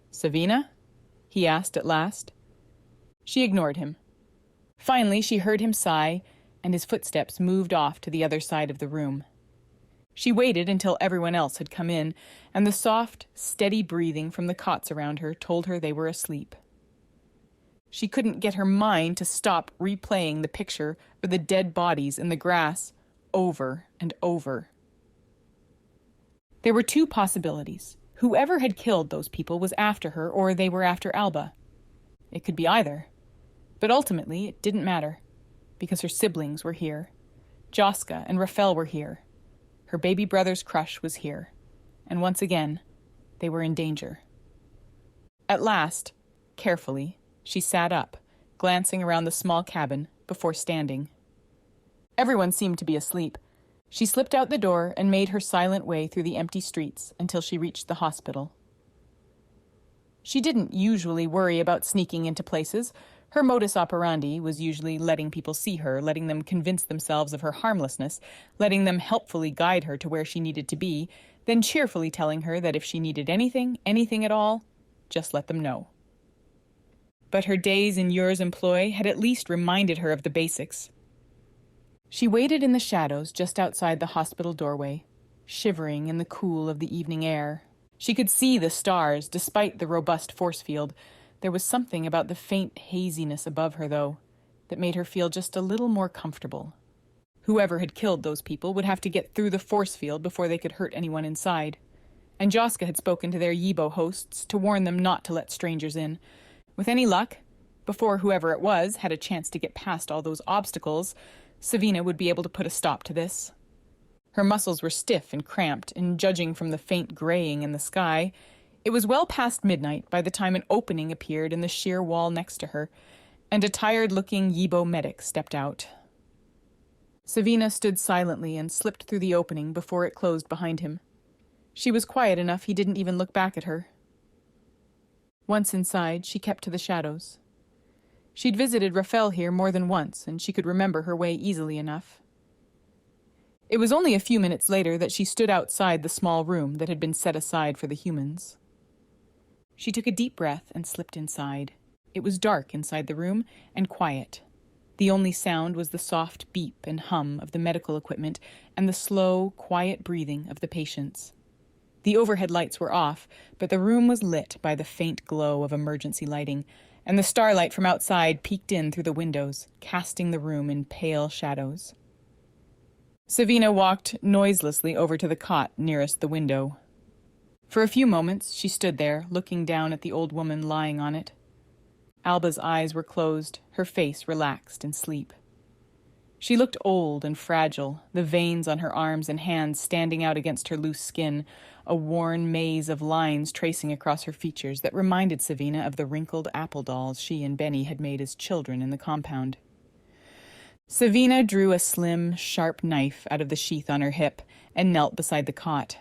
"Savina?" he asked at last. She ignored him. Finally, she heard him sigh, and his footsteps moved off to the other side of the room. She waited until everyone else had come in, and the soft, steady breathing from the cots around her told her they were asleep. She couldn't get her mind to stop replaying the picture of the dead bodies in the grass over and over. There were two possibilities. Whoever had killed those people was after her, or they were after Alba. It could be either. But ultimately, it didn't matter, because her siblings were here. Joska and Rafael were here. Her baby brother's crush was here. And once again, they were in danger. At last, carefully, she sat up, glancing around the small cabin before standing. Everyone seemed to be asleep. She slipped out the door and made her silent way through the empty streets until she reached the hospital. She didn't usually worry about sneaking into places. Her modus operandi was usually letting people see her, letting them convince themselves of her harmlessness, letting them helpfully guide her to where she needed to be, then cheerfully telling her that if she needed anything at all, just let them know. But her days in Yure's employ had at least reminded her of the basics. She waited in the shadows just outside the hospital doorway, shivering in the cool of the evening air. She could see the stars, despite the robust force field. There was something about the faint haziness above her, though, that made her feel just a little more comfortable. Whoever had killed those people would have to get through the force field before they could hurt anyone inside. And Joska had spoken to their Yibo hosts to warn them not to let strangers in. With any luck, before whoever it was had a chance to get past all those obstacles, Savina would be able to put a stop to this. Her muscles were stiff and cramped, and judging from the faint graying in the sky, it was well past midnight by the time an opening appeared in the sheer wall next to her, and a tired-looking Yibo medic stepped out. Savina stood silently and slipped through the opening before it closed behind him. She was quiet enough he didn't even look back at her. Once inside, she kept to the shadows. She'd visited Rafael here more than once, and she could remember her way easily enough. It was only a few minutes later that she stood outside the small room that had been set aside for the humans. She took a deep breath and slipped inside. It was dark inside the room and quiet. The only sound was the soft beep and hum of the medical equipment and the slow, quiet breathing of the patients. The overhead lights were off, but the room was lit by the faint glow of emergency lighting, and the starlight from outside peeked in through the windows, casting the room in pale shadows. Savina walked noiselessly over to the cot nearest the window. For a few moments, she stood there, looking down at the old woman lying on it. Alba's eyes were closed, her face relaxed in sleep. She looked old and fragile, the veins on her arms and hands standing out against her loose skin, a worn maze of lines tracing across her features that reminded Savina of the wrinkled apple dolls she and Benny had made as children in the compound. Savina drew a slim, sharp knife out of the sheath on her hip and knelt beside the cot.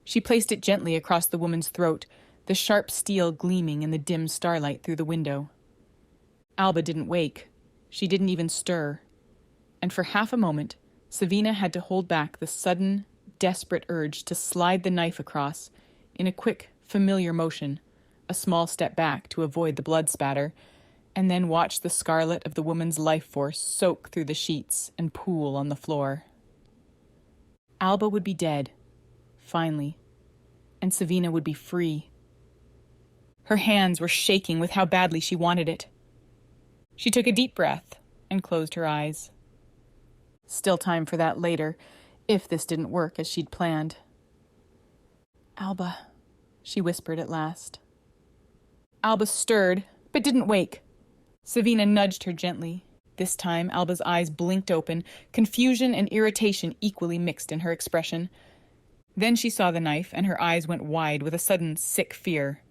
She placed it gently across the woman's throat, the sharp steel gleaming in the dim starlight through the window. Alba didn't wake. She didn't even stir. And for half a moment, Savina had to hold back the sudden, desperate urge to slide the knife across, in a quick, familiar motion, a small step back to avoid the blood spatter, and then watched the scarlet of the woman's life force soak through the sheets and pool on the floor. Alba would be dead, finally, and Savina would be free. Her hands were shaking with how badly she wanted it. She took a deep breath and closed her eyes. Still time for that later, if this didn't work as she'd planned. "Alba," she whispered at last. Alba stirred, but didn't wake. Savina nudged her gently. This time, Alba's eyes blinked open, confusion and irritation equally mixed in her expression. Then she saw the knife, and her eyes went wide with a sudden sick fear.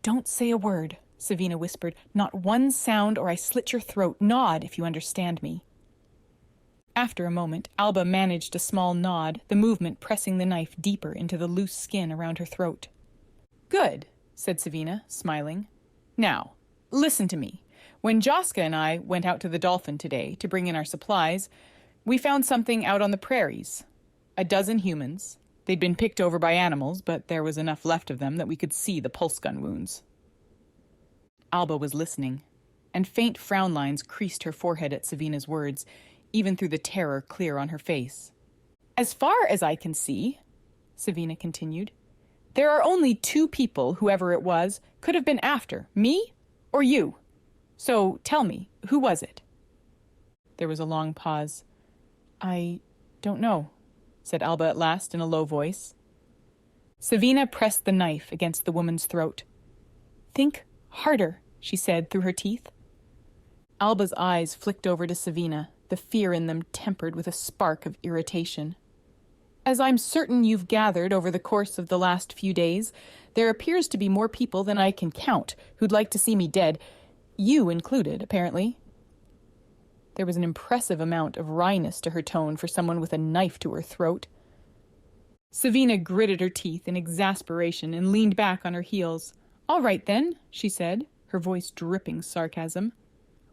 "Don't say a word," Savina whispered. "Not one sound, or I slit your throat. Nod, if you understand me." After a moment, Alba managed a small nod, the movement pressing the knife deeper into the loose skin around her throat. "Good," said Savina, smiling. "Now, listen to me. When Joska and I went out to the Dolphin today to bring in our supplies, we found something out on the prairies. 12 humans. They'd been picked over by animals, but there was enough left of them that we could see the pulse gun wounds." Alba was listening, and faint frown lines creased her forehead at Savina's words, even through the terror clear on her face. "As far as I can see," Savina continued, "there are only 2 people, whoever it was, could have been after, me or you. So tell me, who was it?" There was a long pause. "I don't know," said Alba at last in a low voice. Savina pressed the knife against the woman's throat. "Think harder," she said through her teeth. Alba's eyes flicked over to Savina, the fear in them tempered with a spark of irritation. "As I'm certain you've gathered over the course of the last few days, there appears to be more people than I can count who'd like to see me dead, you included, apparently." There was an impressive amount of wryness to her tone for someone with a knife to her throat. Savina gritted her teeth in exasperation and leaned back on her heels. "All right then," she said, her voice dripping sarcasm.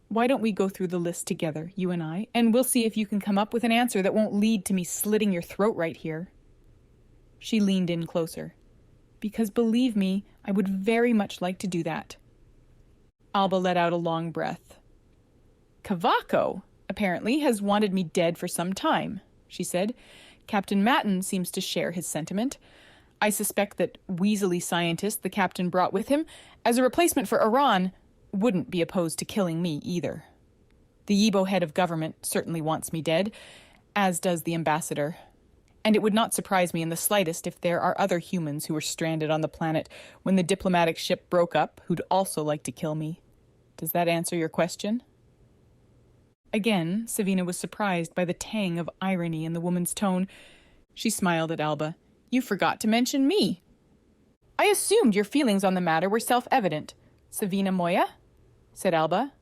"Why don't we go through the list together, you and I, and we'll see if you can come up with an answer that won't lead to me slitting your throat right here." She leaned in closer. "Because believe me, I would very much like to do that." Alba let out a long breath. "Kavako, apparently, has wanted me dead for some time," she said. "Captain Matten seems to share his sentiment. I suspect that weaselly scientist the captain brought with him, as a replacement for Iran, wouldn't be opposed to killing me either. The Yibo head of government certainly wants me dead, as does the ambassador. And it would not surprise me in the slightest if there are other humans who were stranded on the planet when the diplomatic ship broke up who'd also like to kill me. Does that answer your question?" Again, Savina was surprised by the tang of irony in the woman's tone. She smiled at Alba. "You forgot to mention me." "I assumed your feelings on the matter were self-evident. Savina Moya?" said Alba.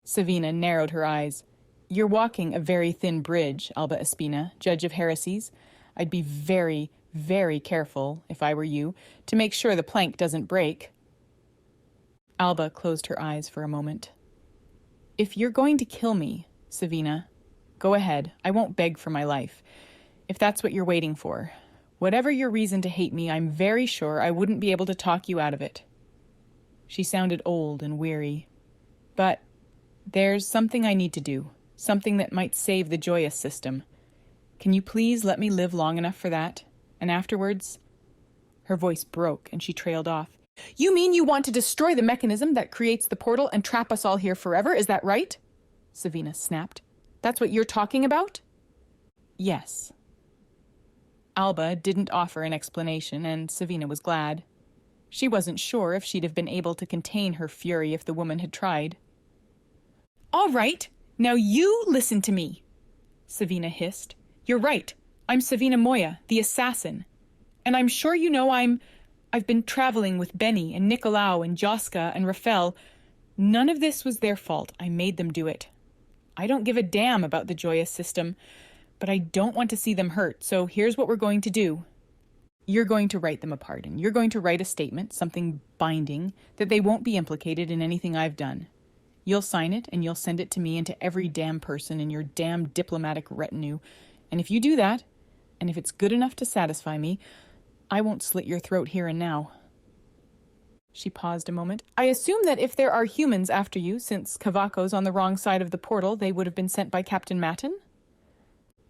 Savina narrowed her eyes. "You're walking a very thin bridge, Alba Espina, judge of heresies. I'd be very, very careful, if I were you, to make sure the plank doesn't break." Alba closed her eyes for a moment. "If you're going to kill me, Savina, go ahead. I won't beg for my life. If that's what you're waiting for. Whatever your reason to hate me, I'm very sure I wouldn't be able to talk you out of it." She sounded old and weary. "But there's something I need to do, something that might save the Joias System. Can you please let me live long enough for that? And afterwards—" Her voice broke and she trailed off. "You mean you want to destroy the mechanism that creates the portal and trap us all here forever? Is that right?" Savina snapped. "That's what you're talking about?" "Yes." Alba didn't offer an explanation, and Savina was glad. She wasn't sure if she'd have been able to contain her fury if the woman had tried. "All right, now you listen to me," Savina hissed. "You're right. I'm Savina Moya, the assassin. And I'm sure you know I've been traveling with Benny and Nicolau and Joska and Rafael. None of this was their fault. I made them do it. I don't give a damn about the Joias System, but I don't want to see them hurt, so here's what we're going to do. You're going to write them a pardon. You're going to write a statement, something binding, that they won't be implicated in anything I've done. You'll sign it, and you'll send it to me and to every damn person in your damn diplomatic retinue. And if you do that, and if it's good enough to satisfy me, I won't slit your throat here and now." She paused a moment. I assume that if there are humans after you, since Kavako's on the wrong side of the portal, they would have been sent by Captain Matten?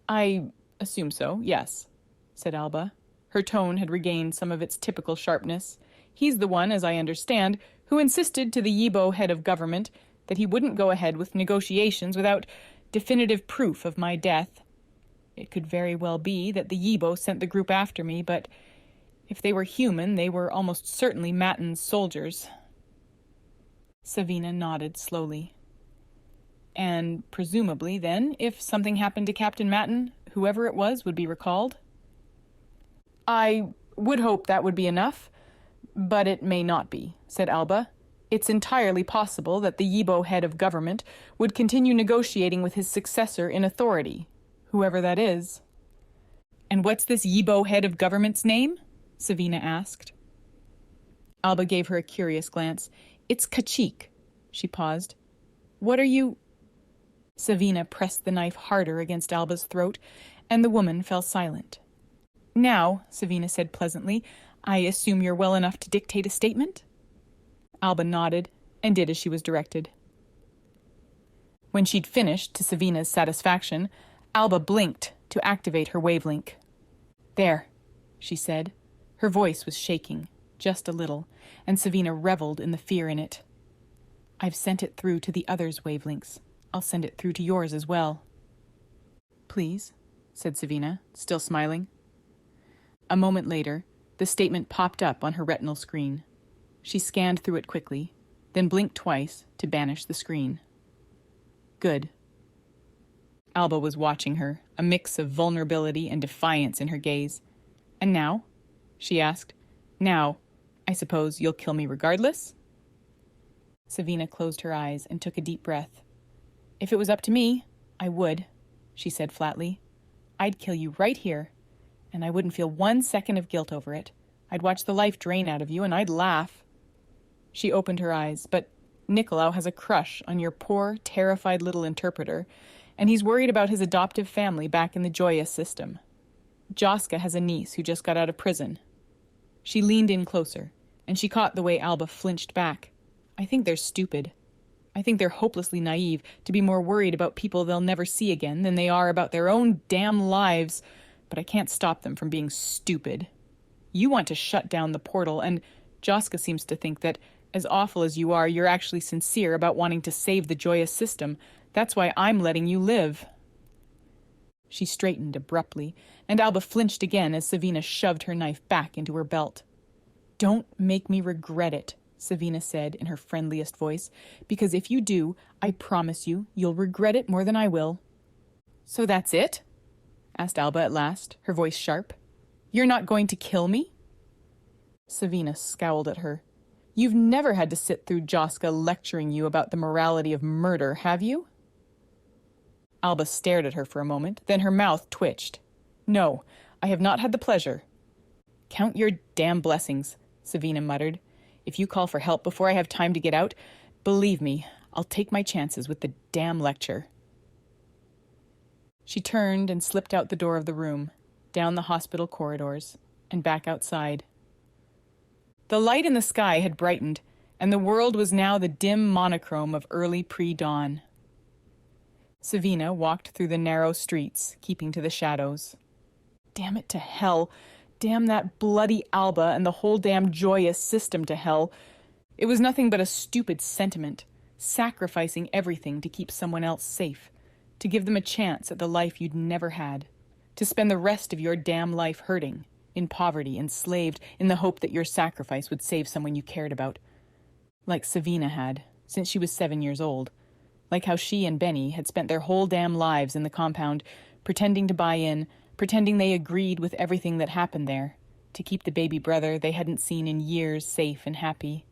I assume so, yes, said Alba. Her tone had regained some of its typical sharpness. He's the one, as I understand, who insisted to the Yibo head of government that he wouldn't go ahead with negotiations without definitive proof of my death. It could very well be that the Yibo sent the group after me, but if they were human, they were almost certainly Matten's soldiers. Savina nodded slowly. And presumably, then, if something happened to Captain Matten, whoever it was would be recalled? I would hope that would be enough, but it may not be, said Alba. It's entirely possible that the Yibo head of government would continue negotiating with his successor in authority, whoever that is. And what's this Yibo head of government's name? Savina asked. Alba gave her a curious glance. It's Kachik. She paused. What are you... Savina pressed the knife harder against Alba's throat, and the woman fell silent. Now, Savina said pleasantly, I assume you're well enough to dictate a statement? Alba nodded and did as she was directed. When she'd finished, to Savina's satisfaction, Alba blinked to activate her wavelink. There, she said. Her voice was shaking, just a little, and Savina reveled in the fear in it. I've sent it through to the others' wavelinks. I'll send it through to yours as well. Please, said Savina, still smiling. A moment later, the statement popped up on her retinal screen. She scanned through it quickly, then blinked twice to banish the screen. Good. Alba was watching her, a mix of vulnerability and defiance in her gaze. And now? She asked. Now, I suppose you'll kill me regardless? Savina closed her eyes and took a deep breath. If it was up to me, I would, she said flatly. I'd kill you right here, and I wouldn't feel 1 second of guilt over it. I'd watch the life drain out of you, and I'd laugh. She opened her eyes, but Nicolau has a crush on your poor, terrified little interpreter, and he's worried about his adoptive family back in the Joias System. Joska has a niece who just got out of prison. She leaned in closer, and she caught the way Alba flinched back. I think they're stupid. I think they're hopelessly naive to be more worried about people they'll never see again than they are about their own damn lives, but I can't stop them from being stupid. You want to shut down the portal, and Joska seems to think that, as awful as you are, you're actually sincere about wanting to save the Joias System. That's why I'm letting you live. She straightened abruptly, and Alba flinched again as Savina shoved her knife back into her belt. Don't make me regret it, Savina said in her friendliest voice, because if you do, I promise you, you'll regret it more than I will. So that's it? Asked Alba at last, her voice sharp. You're not going to kill me? Savina scowled at her. You've never had to sit through Joska lecturing you about the morality of murder, have you? Alba stared at her for a moment, then her mouth twitched. No, I have not had the pleasure. Count your damn blessings, Savina muttered. If you call for help before I have time to get out, believe me, I'll take my chances with the damn lecture. She turned and slipped out the door of the room, down the hospital corridors, and back outside. The light in the sky had brightened, and the world was now the dim monochrome of early pre-dawn. Savina walked through the narrow streets, keeping to the shadows. Damn it to hell. Damn that bloody Alba and the whole damn Joias System to hell. It was nothing but a stupid sentiment, sacrificing everything to keep someone else safe, to give them a chance at the life you'd never had, to spend the rest of your damn life hurting, in poverty, enslaved, in the hope that your sacrifice would save someone you cared about. Like Savina had, since she was 7 years old. Like how she and Benny had spent their whole damn lives in the compound, pretending to buy in, pretending they agreed with everything that happened there, to keep the baby brother they hadn't seen in years safe and happy.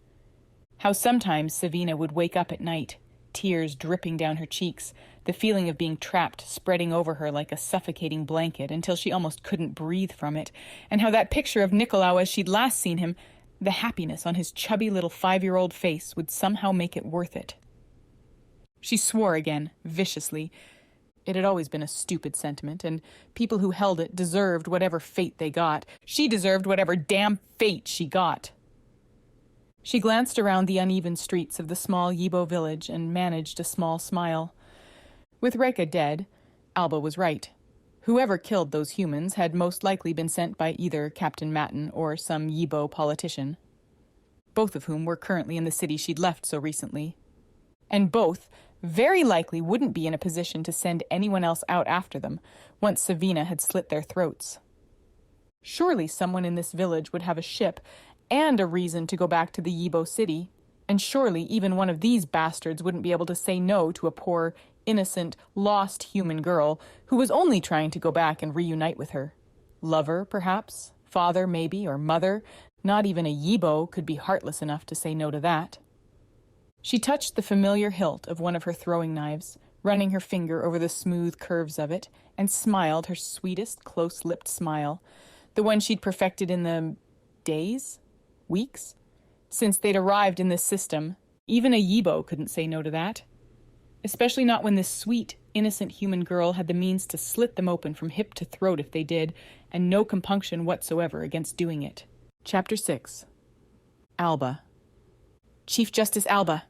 How sometimes Savina would wake up at night, tears dripping down her cheeks, the feeling of being trapped spreading over her like a suffocating blanket until she almost couldn't breathe from it, and how that picture of Nicolau as she'd last seen him, the happiness on his chubby little 5-year-old face would somehow make it worth it. She swore again, viciously. It had always been a stupid sentiment, and people who held it deserved whatever fate they got. She deserved whatever damn fate she got. She glanced around the uneven streets of the small Yibo village and managed a small smile. With Reka dead, Alba was right. Whoever killed those humans had most likely been sent by either Captain Matten or some Yibo politician, both of whom were currently in the city she'd left so recently. And both very likely wouldn't be in a position to send anyone else out after them once Savina had slit their throats. Surely someone in this village would have a ship and a reason to go back to the Yibo city, and surely even one of these bastards wouldn't be able to say no to a poor, innocent, lost human girl who was only trying to go back and reunite with her. Lover, perhaps? Father, maybe? Or mother? Not even a Yibo could be heartless enough to say no to that. She touched the familiar hilt of one of her throwing knives, running her finger over the smooth curves of it, and smiled her sweetest, close-lipped smile, the one she'd perfected in the days? Weeks? Since they'd arrived in this system, even a Yibo couldn't say no to that. Especially not when this sweet, innocent human girl had the means to slit them open from hip to throat if they did, and no compunction whatsoever against doing it. Chapter 6. Alba. Chief Justice Alba.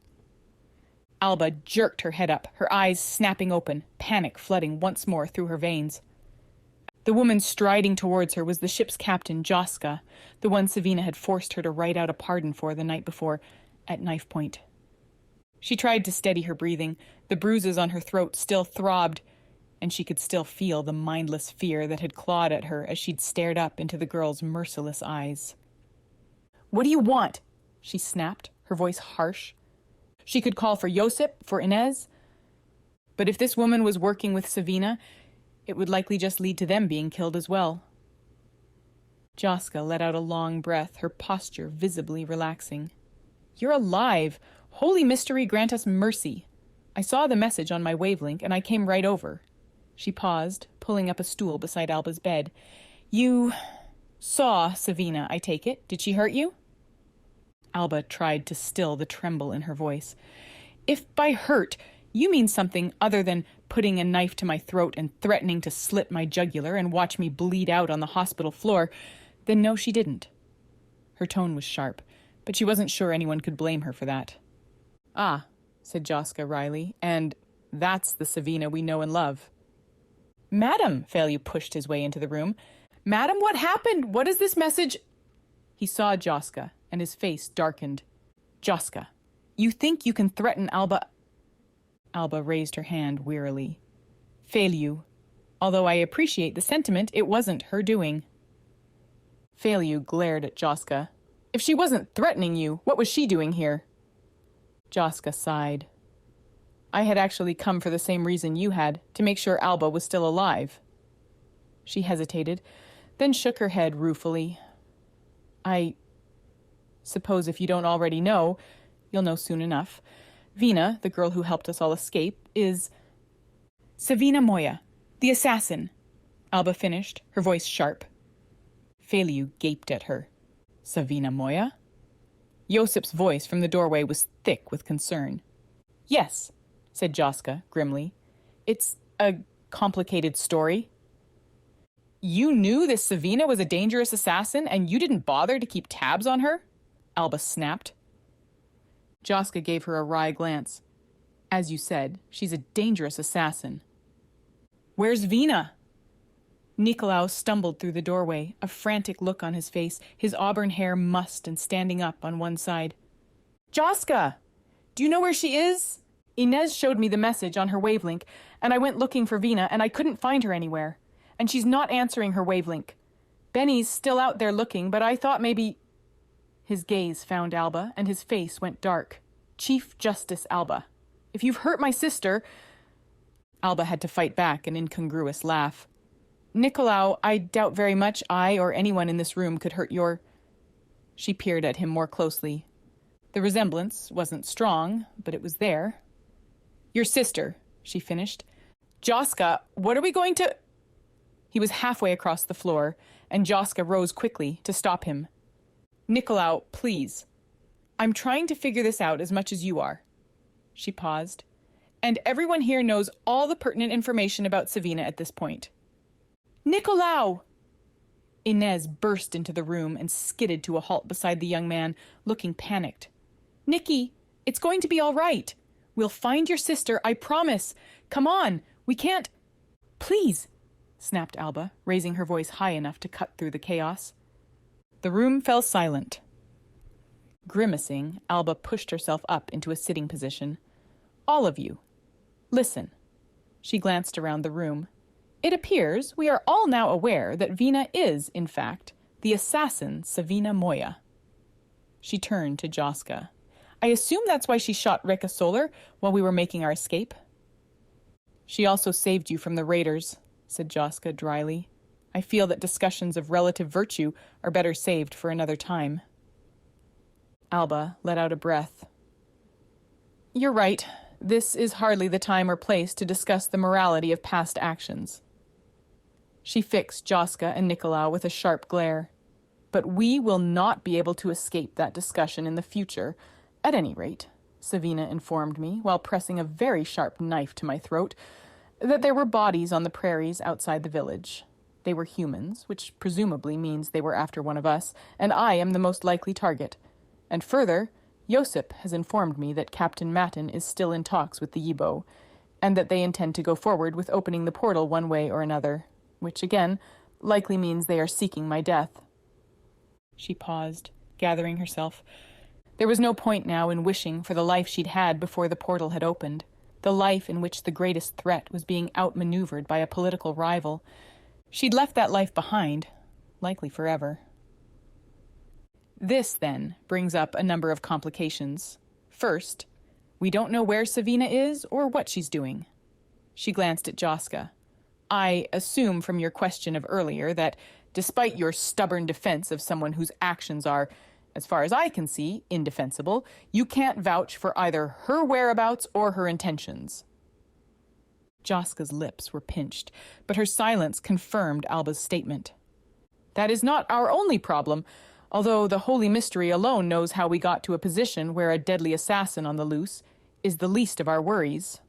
Alba jerked her head up, her eyes snapping open, panic flooding once more through her veins. The woman striding towards her was the ship's captain, Joska, the one Savina had forced her to write out a pardon for the night before, at knife point. She tried to steady her breathing. The bruises on her throat still throbbed, and she could still feel the mindless fear that had clawed at her as she'd stared up into the girl's merciless eyes. "What do you want?" she snapped, her voice harsh. She could call for Josip, for Inez. But if this woman was working with Savina, it would likely just lead to them being killed as well. Joska let out a long breath, her posture visibly relaxing. "You're alive! Holy mystery, grant us mercy! I saw the message on my wavelength, and I came right over." She paused, pulling up a stool beside Alba's bed. "You saw Savina, I take it. Did she hurt you?" Alba tried to still the tremble in her voice. "If by hurt you mean something other than putting a knife to my throat and threatening to slit my jugular and watch me bleed out on the hospital floor, then no, she didn't." Her tone was sharp, but she wasn't sure anyone could blame her for that. "Ah," said Joska wryly, "and that's the Savina we know and love." "Madam," Failue pushed his way into the room. "Madam, what happened? What is this message?" He saw Joska, and his face darkened. "Joska, you think you can threaten Alba—" Alba raised her hand wearily. "Failue, although I appreciate the sentiment, it wasn't her doing." Failue glared at Joska. "If she wasn't threatening you, what was she doing here?" Joska sighed. "I had actually come for the same reason you had, to make sure Alba was still alive." She hesitated, then shook her head ruefully. "I suppose if you don't already know, you'll know soon enough. Vina, the girl who helped us all escape, is Savina Moya, the assassin," Alba finished, her voice sharp. Failue gaped at her. "Savina Moya?" Josip's voice from the doorway was thick with concern. "Yes," said Joska grimly. "It's a complicated story." "You knew this Savina was a dangerous assassin, and you didn't bother to keep tabs on her?" Alba snapped. Joska gave her a wry glance. "As you said, she's a dangerous assassin." "Where's Vina?" Nicolaus stumbled through the doorway, a frantic look on his face, his auburn hair mussed and standing up on one side. "Joska! Do you know where she is? Inez showed me the message on her wavelength, and I went looking for Vina, and I couldn't find her anywhere. And she's not answering her wavelength. Benny's still out there looking, but I thought maybe—" His gaze found Alba, and his face went dark. "Chief Justice Alba, if you've hurt my sister—" Alba had to fight back an incongruous laugh. "Nicolau, I doubt very much I or anyone in this room could hurt your—" She peered at him more closely. The resemblance wasn't strong, but it was there. "Your sister," she finished. "Joska, what are we going to—" He was halfway across the floor, and Joska rose quickly to stop him. "Nicolau, please. I'm trying to figure this out as much as you are." She paused. "And everyone here knows all the pertinent information about Savina at this point." "Nicolau!" Inez burst into the room and skidded to a halt beside the young man, looking panicked. "Nicky, it's going to be all right. We'll find your sister, I promise. Come on, we can't—" "Please," snapped Alba, raising her voice high enough to cut through the chaos. The room fell silent. Grimacing, Alba pushed herself up into a sitting position. "All of you, listen." She glanced around the room. "It appears we are all now aware that Vina is, in fact, the assassin Savina Moya." She turned to Joska. "I assume that's why she shot Rekka Solar while we were making our escape." "She also saved you from the raiders," said Joska dryly. "I feel that discussions of relative virtue are better saved for another time." Alba let out a breath. "You're right. This is hardly the time or place to discuss the morality of past actions." She fixed Joska and Nicolau with a sharp glare. "But we will not be able to escape that discussion in the future, at any rate," Savina informed me, while pressing a very sharp knife to my throat, "that there were bodies on the prairies outside the village. They were humans, which presumably means they were after one of us, and I am the most likely target. And further, Josip has informed me that Captain Matten is still in talks with the Yibo, and that they intend to go forward with opening the portal one way or another, which, again, likely means they are seeking my death." She paused, gathering herself. There was no point now in wishing for the life she'd had before the portal had opened, the life in which the greatest threat was being outmaneuvered by a political rival. She'd left that life behind, likely forever. This, then, brings up a number of complications. First, we don't know where Savina is or what she's doing. She glanced at Joska. "I assume from your question of earlier that, despite your stubborn defense of someone whose actions are, as far as I can see, indefensible, you can't vouch for either her whereabouts or her intentions." Joska's lips were pinched, but her silence confirmed Alba's statement. "That is not our only problem, although the Holy Mystery alone knows how we got to a position where a deadly assassin on the loose is the least of our worries."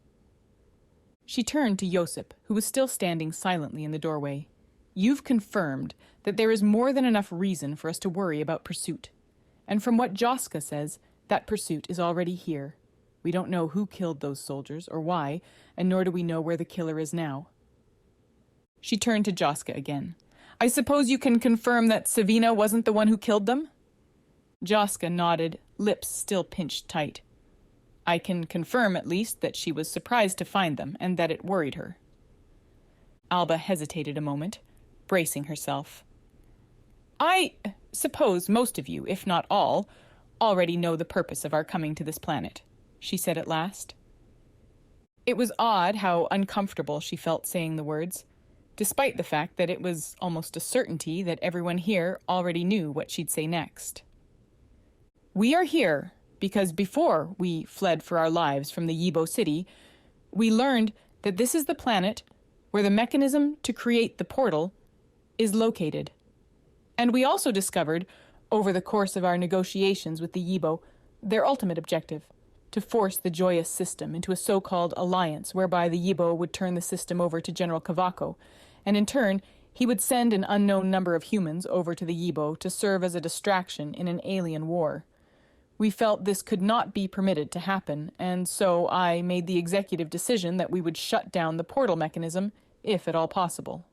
She turned to Josip, who was still standing silently in the doorway. "You've confirmed that there is more than enough reason for us to worry about pursuit. And from what Joska says, that pursuit is already here. We don't know who killed those soldiers or why, and nor do we know where the killer is now." She turned to Joska again. "I suppose you can confirm that Savina wasn't the one who killed them?" Joska nodded, lips still pinched tight. "I can confirm, at least, that she was surprised to find them, and that it worried her." Alba hesitated a moment, bracing herself. "I suppose most of you, if not all, already know the purpose of our coming to this planet," she said at last. It was odd how uncomfortable she felt saying the words, despite the fact that it was almost a certainty that everyone here already knew what she'd say next. "We are here because before we fled for our lives from the Yibo city, we learned that this is the planet where the mechanism to create the portal is located. And we also discovered, over the course of our negotiations with the Yibo, their ultimate objective, to force the Joias System into a so-called alliance whereby the Yibo would turn the system over to General Kavako, and in turn, he would send an unknown number of humans over to the Yibo to serve as a distraction in an alien war. We felt this could not be permitted to happen, and so I made the executive decision that we would shut down the portal mechanism, if at all possible."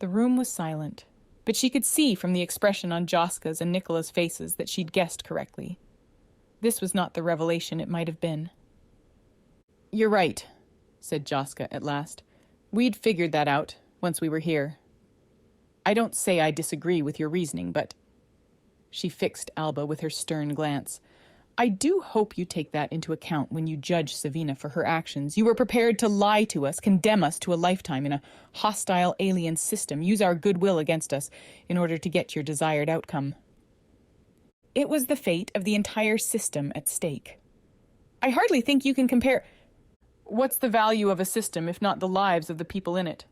The room was silent, but she could see from the expression on Joska's and Nicola's faces that she'd guessed correctly. This was not the revelation it might have been. "You're right," said Joska at last. "We'd figured that out once we were here. I don't say I disagree with your reasoning, but—" She fixed Alba with her stern glance. "I do hope you take that into account when you judge Savina for her actions. You were prepared to lie to us, condemn us to a lifetime in a hostile alien system, use our goodwill against us in order to get your desired outcome. It was the fate of the entire system at stake. I hardly think you can compare—" "What's the value of a system if not the lives of the people in it?"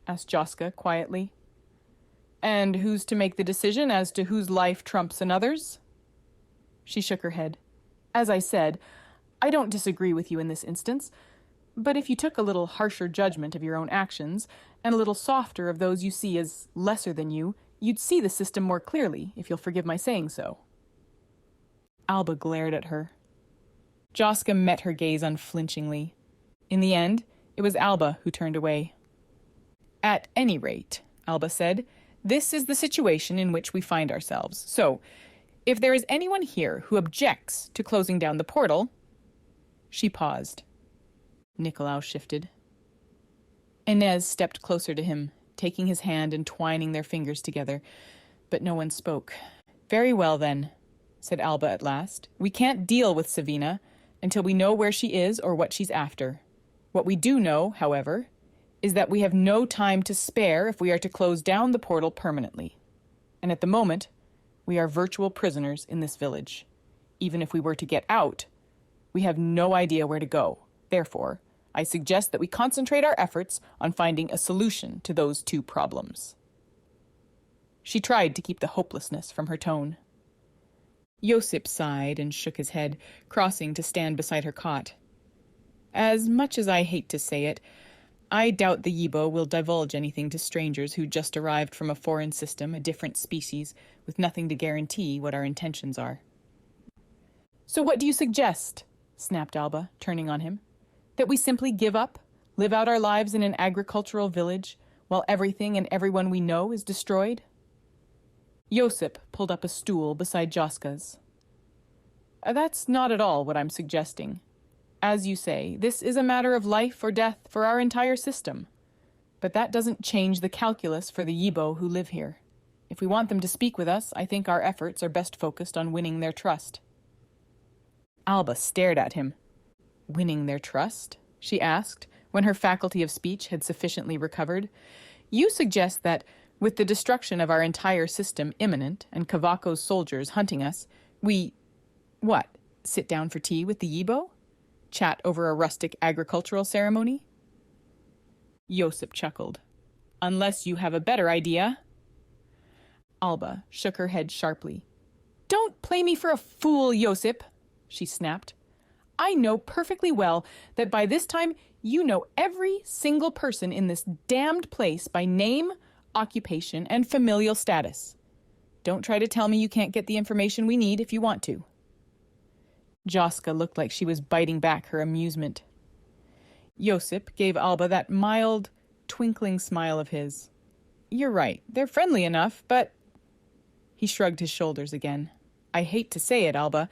asked Joska quietly. "And who's to make the decision as to whose life trumps another's?" She shook her head. "As I said, I don't disagree with you in this instance, But if you took a little harsher judgment of your own actions, and a little softer of those you see as lesser than you, you'd see the system more clearly, if you'll forgive my saying so. Alba glared at her. Joska met her gaze unflinchingly. In the end, it was Alba who turned away. At any rate, Alba said, this is the situation in which we find ourselves. So, if there is anyone here who objects to closing down the portal... She paused. Nicolau shifted. Inez stepped closer to him, taking his hand and twining their fingers together, but no one spoke. Very well, then, said Alba at last. We can't deal with Savina until we know where she is or what she's after. What we do know, however, is that we have no time to spare if we are to close down the portal permanently. And at the moment, we are virtual prisoners in this village. Even if we were to get out, we have no idea where to go. Therefore, I suggest that we concentrate our efforts on finding a solution to those two problems. She tried to keep the hopelessness from her tone. Josip sighed and shook his head, crossing to stand beside her cot. As much as I hate to say it, I doubt the Yibo will divulge anything to strangers who just arrived from a foreign system, a different species, with nothing to guarantee what our intentions are. So what do you suggest? Snapped Alba, turning on him. That we simply give up, live out our lives in an agricultural village, while everything and everyone we know is destroyed? Josip pulled up a stool beside Joska's. That's not at all what I'm suggesting. As you say, this is a matter of life or death for our entire system. But that doesn't change the calculus for the Yibo who live here. If we want them to speak with us, I think our efforts are best focused on winning their trust. Alba stared at him. Winning their trust? She asked, when her faculty of speech had sufficiently recovered. You suggest that, with the destruction of our entire system imminent and Kavako's soldiers hunting us, we... what? Sit down for tea with the Yibo? Chat over a rustic agricultural ceremony? Josip chuckled. Unless you have a better idea. Alba shook her head sharply. Don't play me for a fool, Josip, she snapped. I know perfectly well that by this time you know every single person in this damned place by name, occupation, and familial status. Don't try to tell me you can't get the information we need if you want to. Joska looked like she was biting back her amusement. Josip gave Alba that mild, twinkling smile of his. You're right, they're friendly enough, but... He shrugged his shoulders again. I hate to say it, Alba,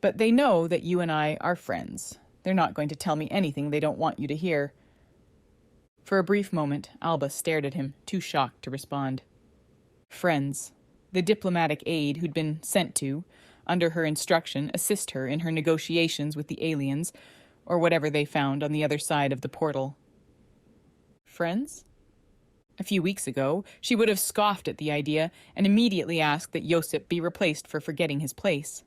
but they know that you and I are friends. They're not going to tell me anything they don't want you to hear. For a brief moment, Alba stared at him, too shocked to respond. Friends. The diplomatic aide who'd been sent to, under her instruction, assist her in her negotiations with the aliens, or whatever they found on the other side of the portal. Friends? A few weeks ago, she would have scoffed at the idea and immediately asked that Josip be replaced for forgetting his place.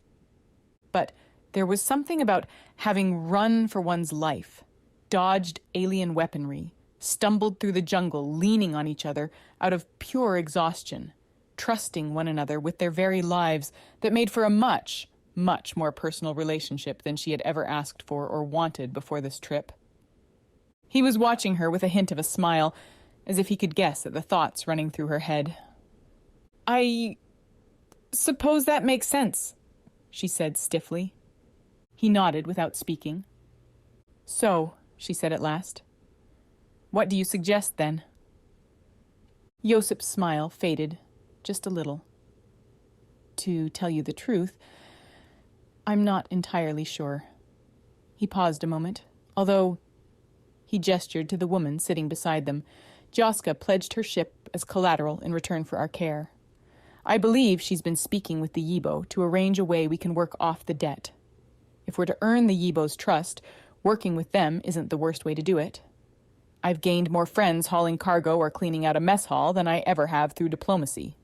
But there was something about having run for one's life, dodged alien weaponry, stumbled through the jungle leaning on each other out of pure exhaustion, trusting one another with their very lives that made for a much, much more personal relationship than she had ever asked for or wanted before this trip. He was watching her with a hint of a smile, as if he could guess at the thoughts running through her head. I suppose that makes sense, she said stiffly. He nodded without speaking. So, she said at last, what do you suggest then? Josip's smile faded, just a little. To tell you the truth, I'm not entirely sure. He paused a moment, although he gestured to the woman sitting beside them. Joska pledged her ship as collateral in return for our care. I believe she's been speaking with the Yibo to arrange a way we can work off the debt. If we're to earn the Yibo's trust, working with them isn't the worst way to do it. I've gained more friends hauling cargo or cleaning out a mess hall than I ever have through diplomacy.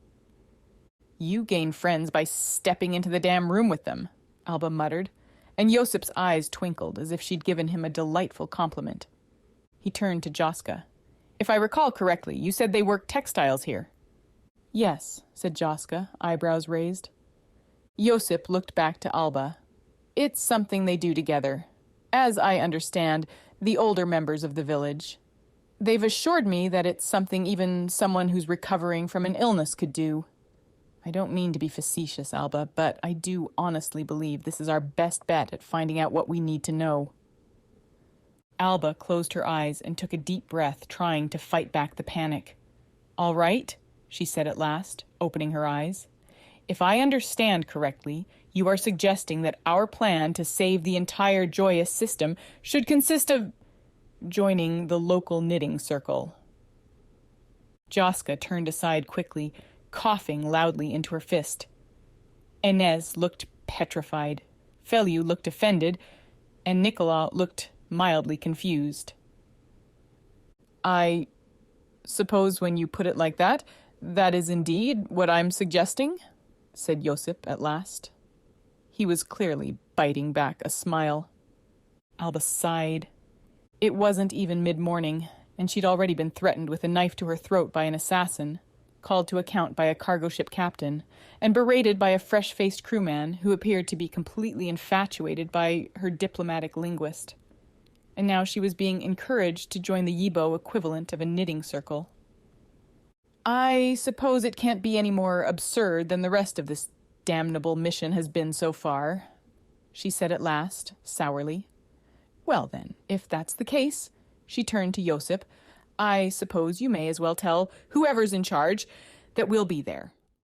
You gain friends by stepping into the damn room with them, Alba muttered, and Josip's eyes twinkled as if she'd given him a delightful compliment. He turned to Joska. If I recall correctly, you said they work textiles here. Yes, said Joska, eyebrows raised. Josip looked back to Alba. It's something they do together. As I understand, the older members of the village. They've assured me that it's something even someone who's recovering from an illness could do. I don't mean to be facetious, Alba, but I do honestly believe this is our best bet at finding out what we need to know. Alba closed her eyes and took a deep breath, trying to fight back the panic. "All right," she said at last, opening her eyes. "If I understand correctly, you are suggesting that our plan to save the entire Joias system should consist of joining the local knitting circle." Joska turned aside quickly, coughing loudly into her fist. Inez looked petrified, Feliu looked offended, and Nicola looked mildly confused. "I suppose when you put it like that, that is indeed what I'm suggesting," said Josip at last. He was clearly biting back a smile. Alba sighed. It wasn't even mid-morning, and she'd already been threatened with a knife to her throat by an assassin, called to account by a cargo ship captain, and berated by a fresh-faced crewman who appeared to be completely infatuated by her diplomatic linguist. And now she was being encouraged to join the Yibo equivalent of a knitting circle. "I suppose it can't be any more absurd than the rest of this damnable mission has been so far," she said at last, sourly. "Well then, if that's the case," she turned to Josip, "I suppose you may as well tell whoever's in charge that we'll be there.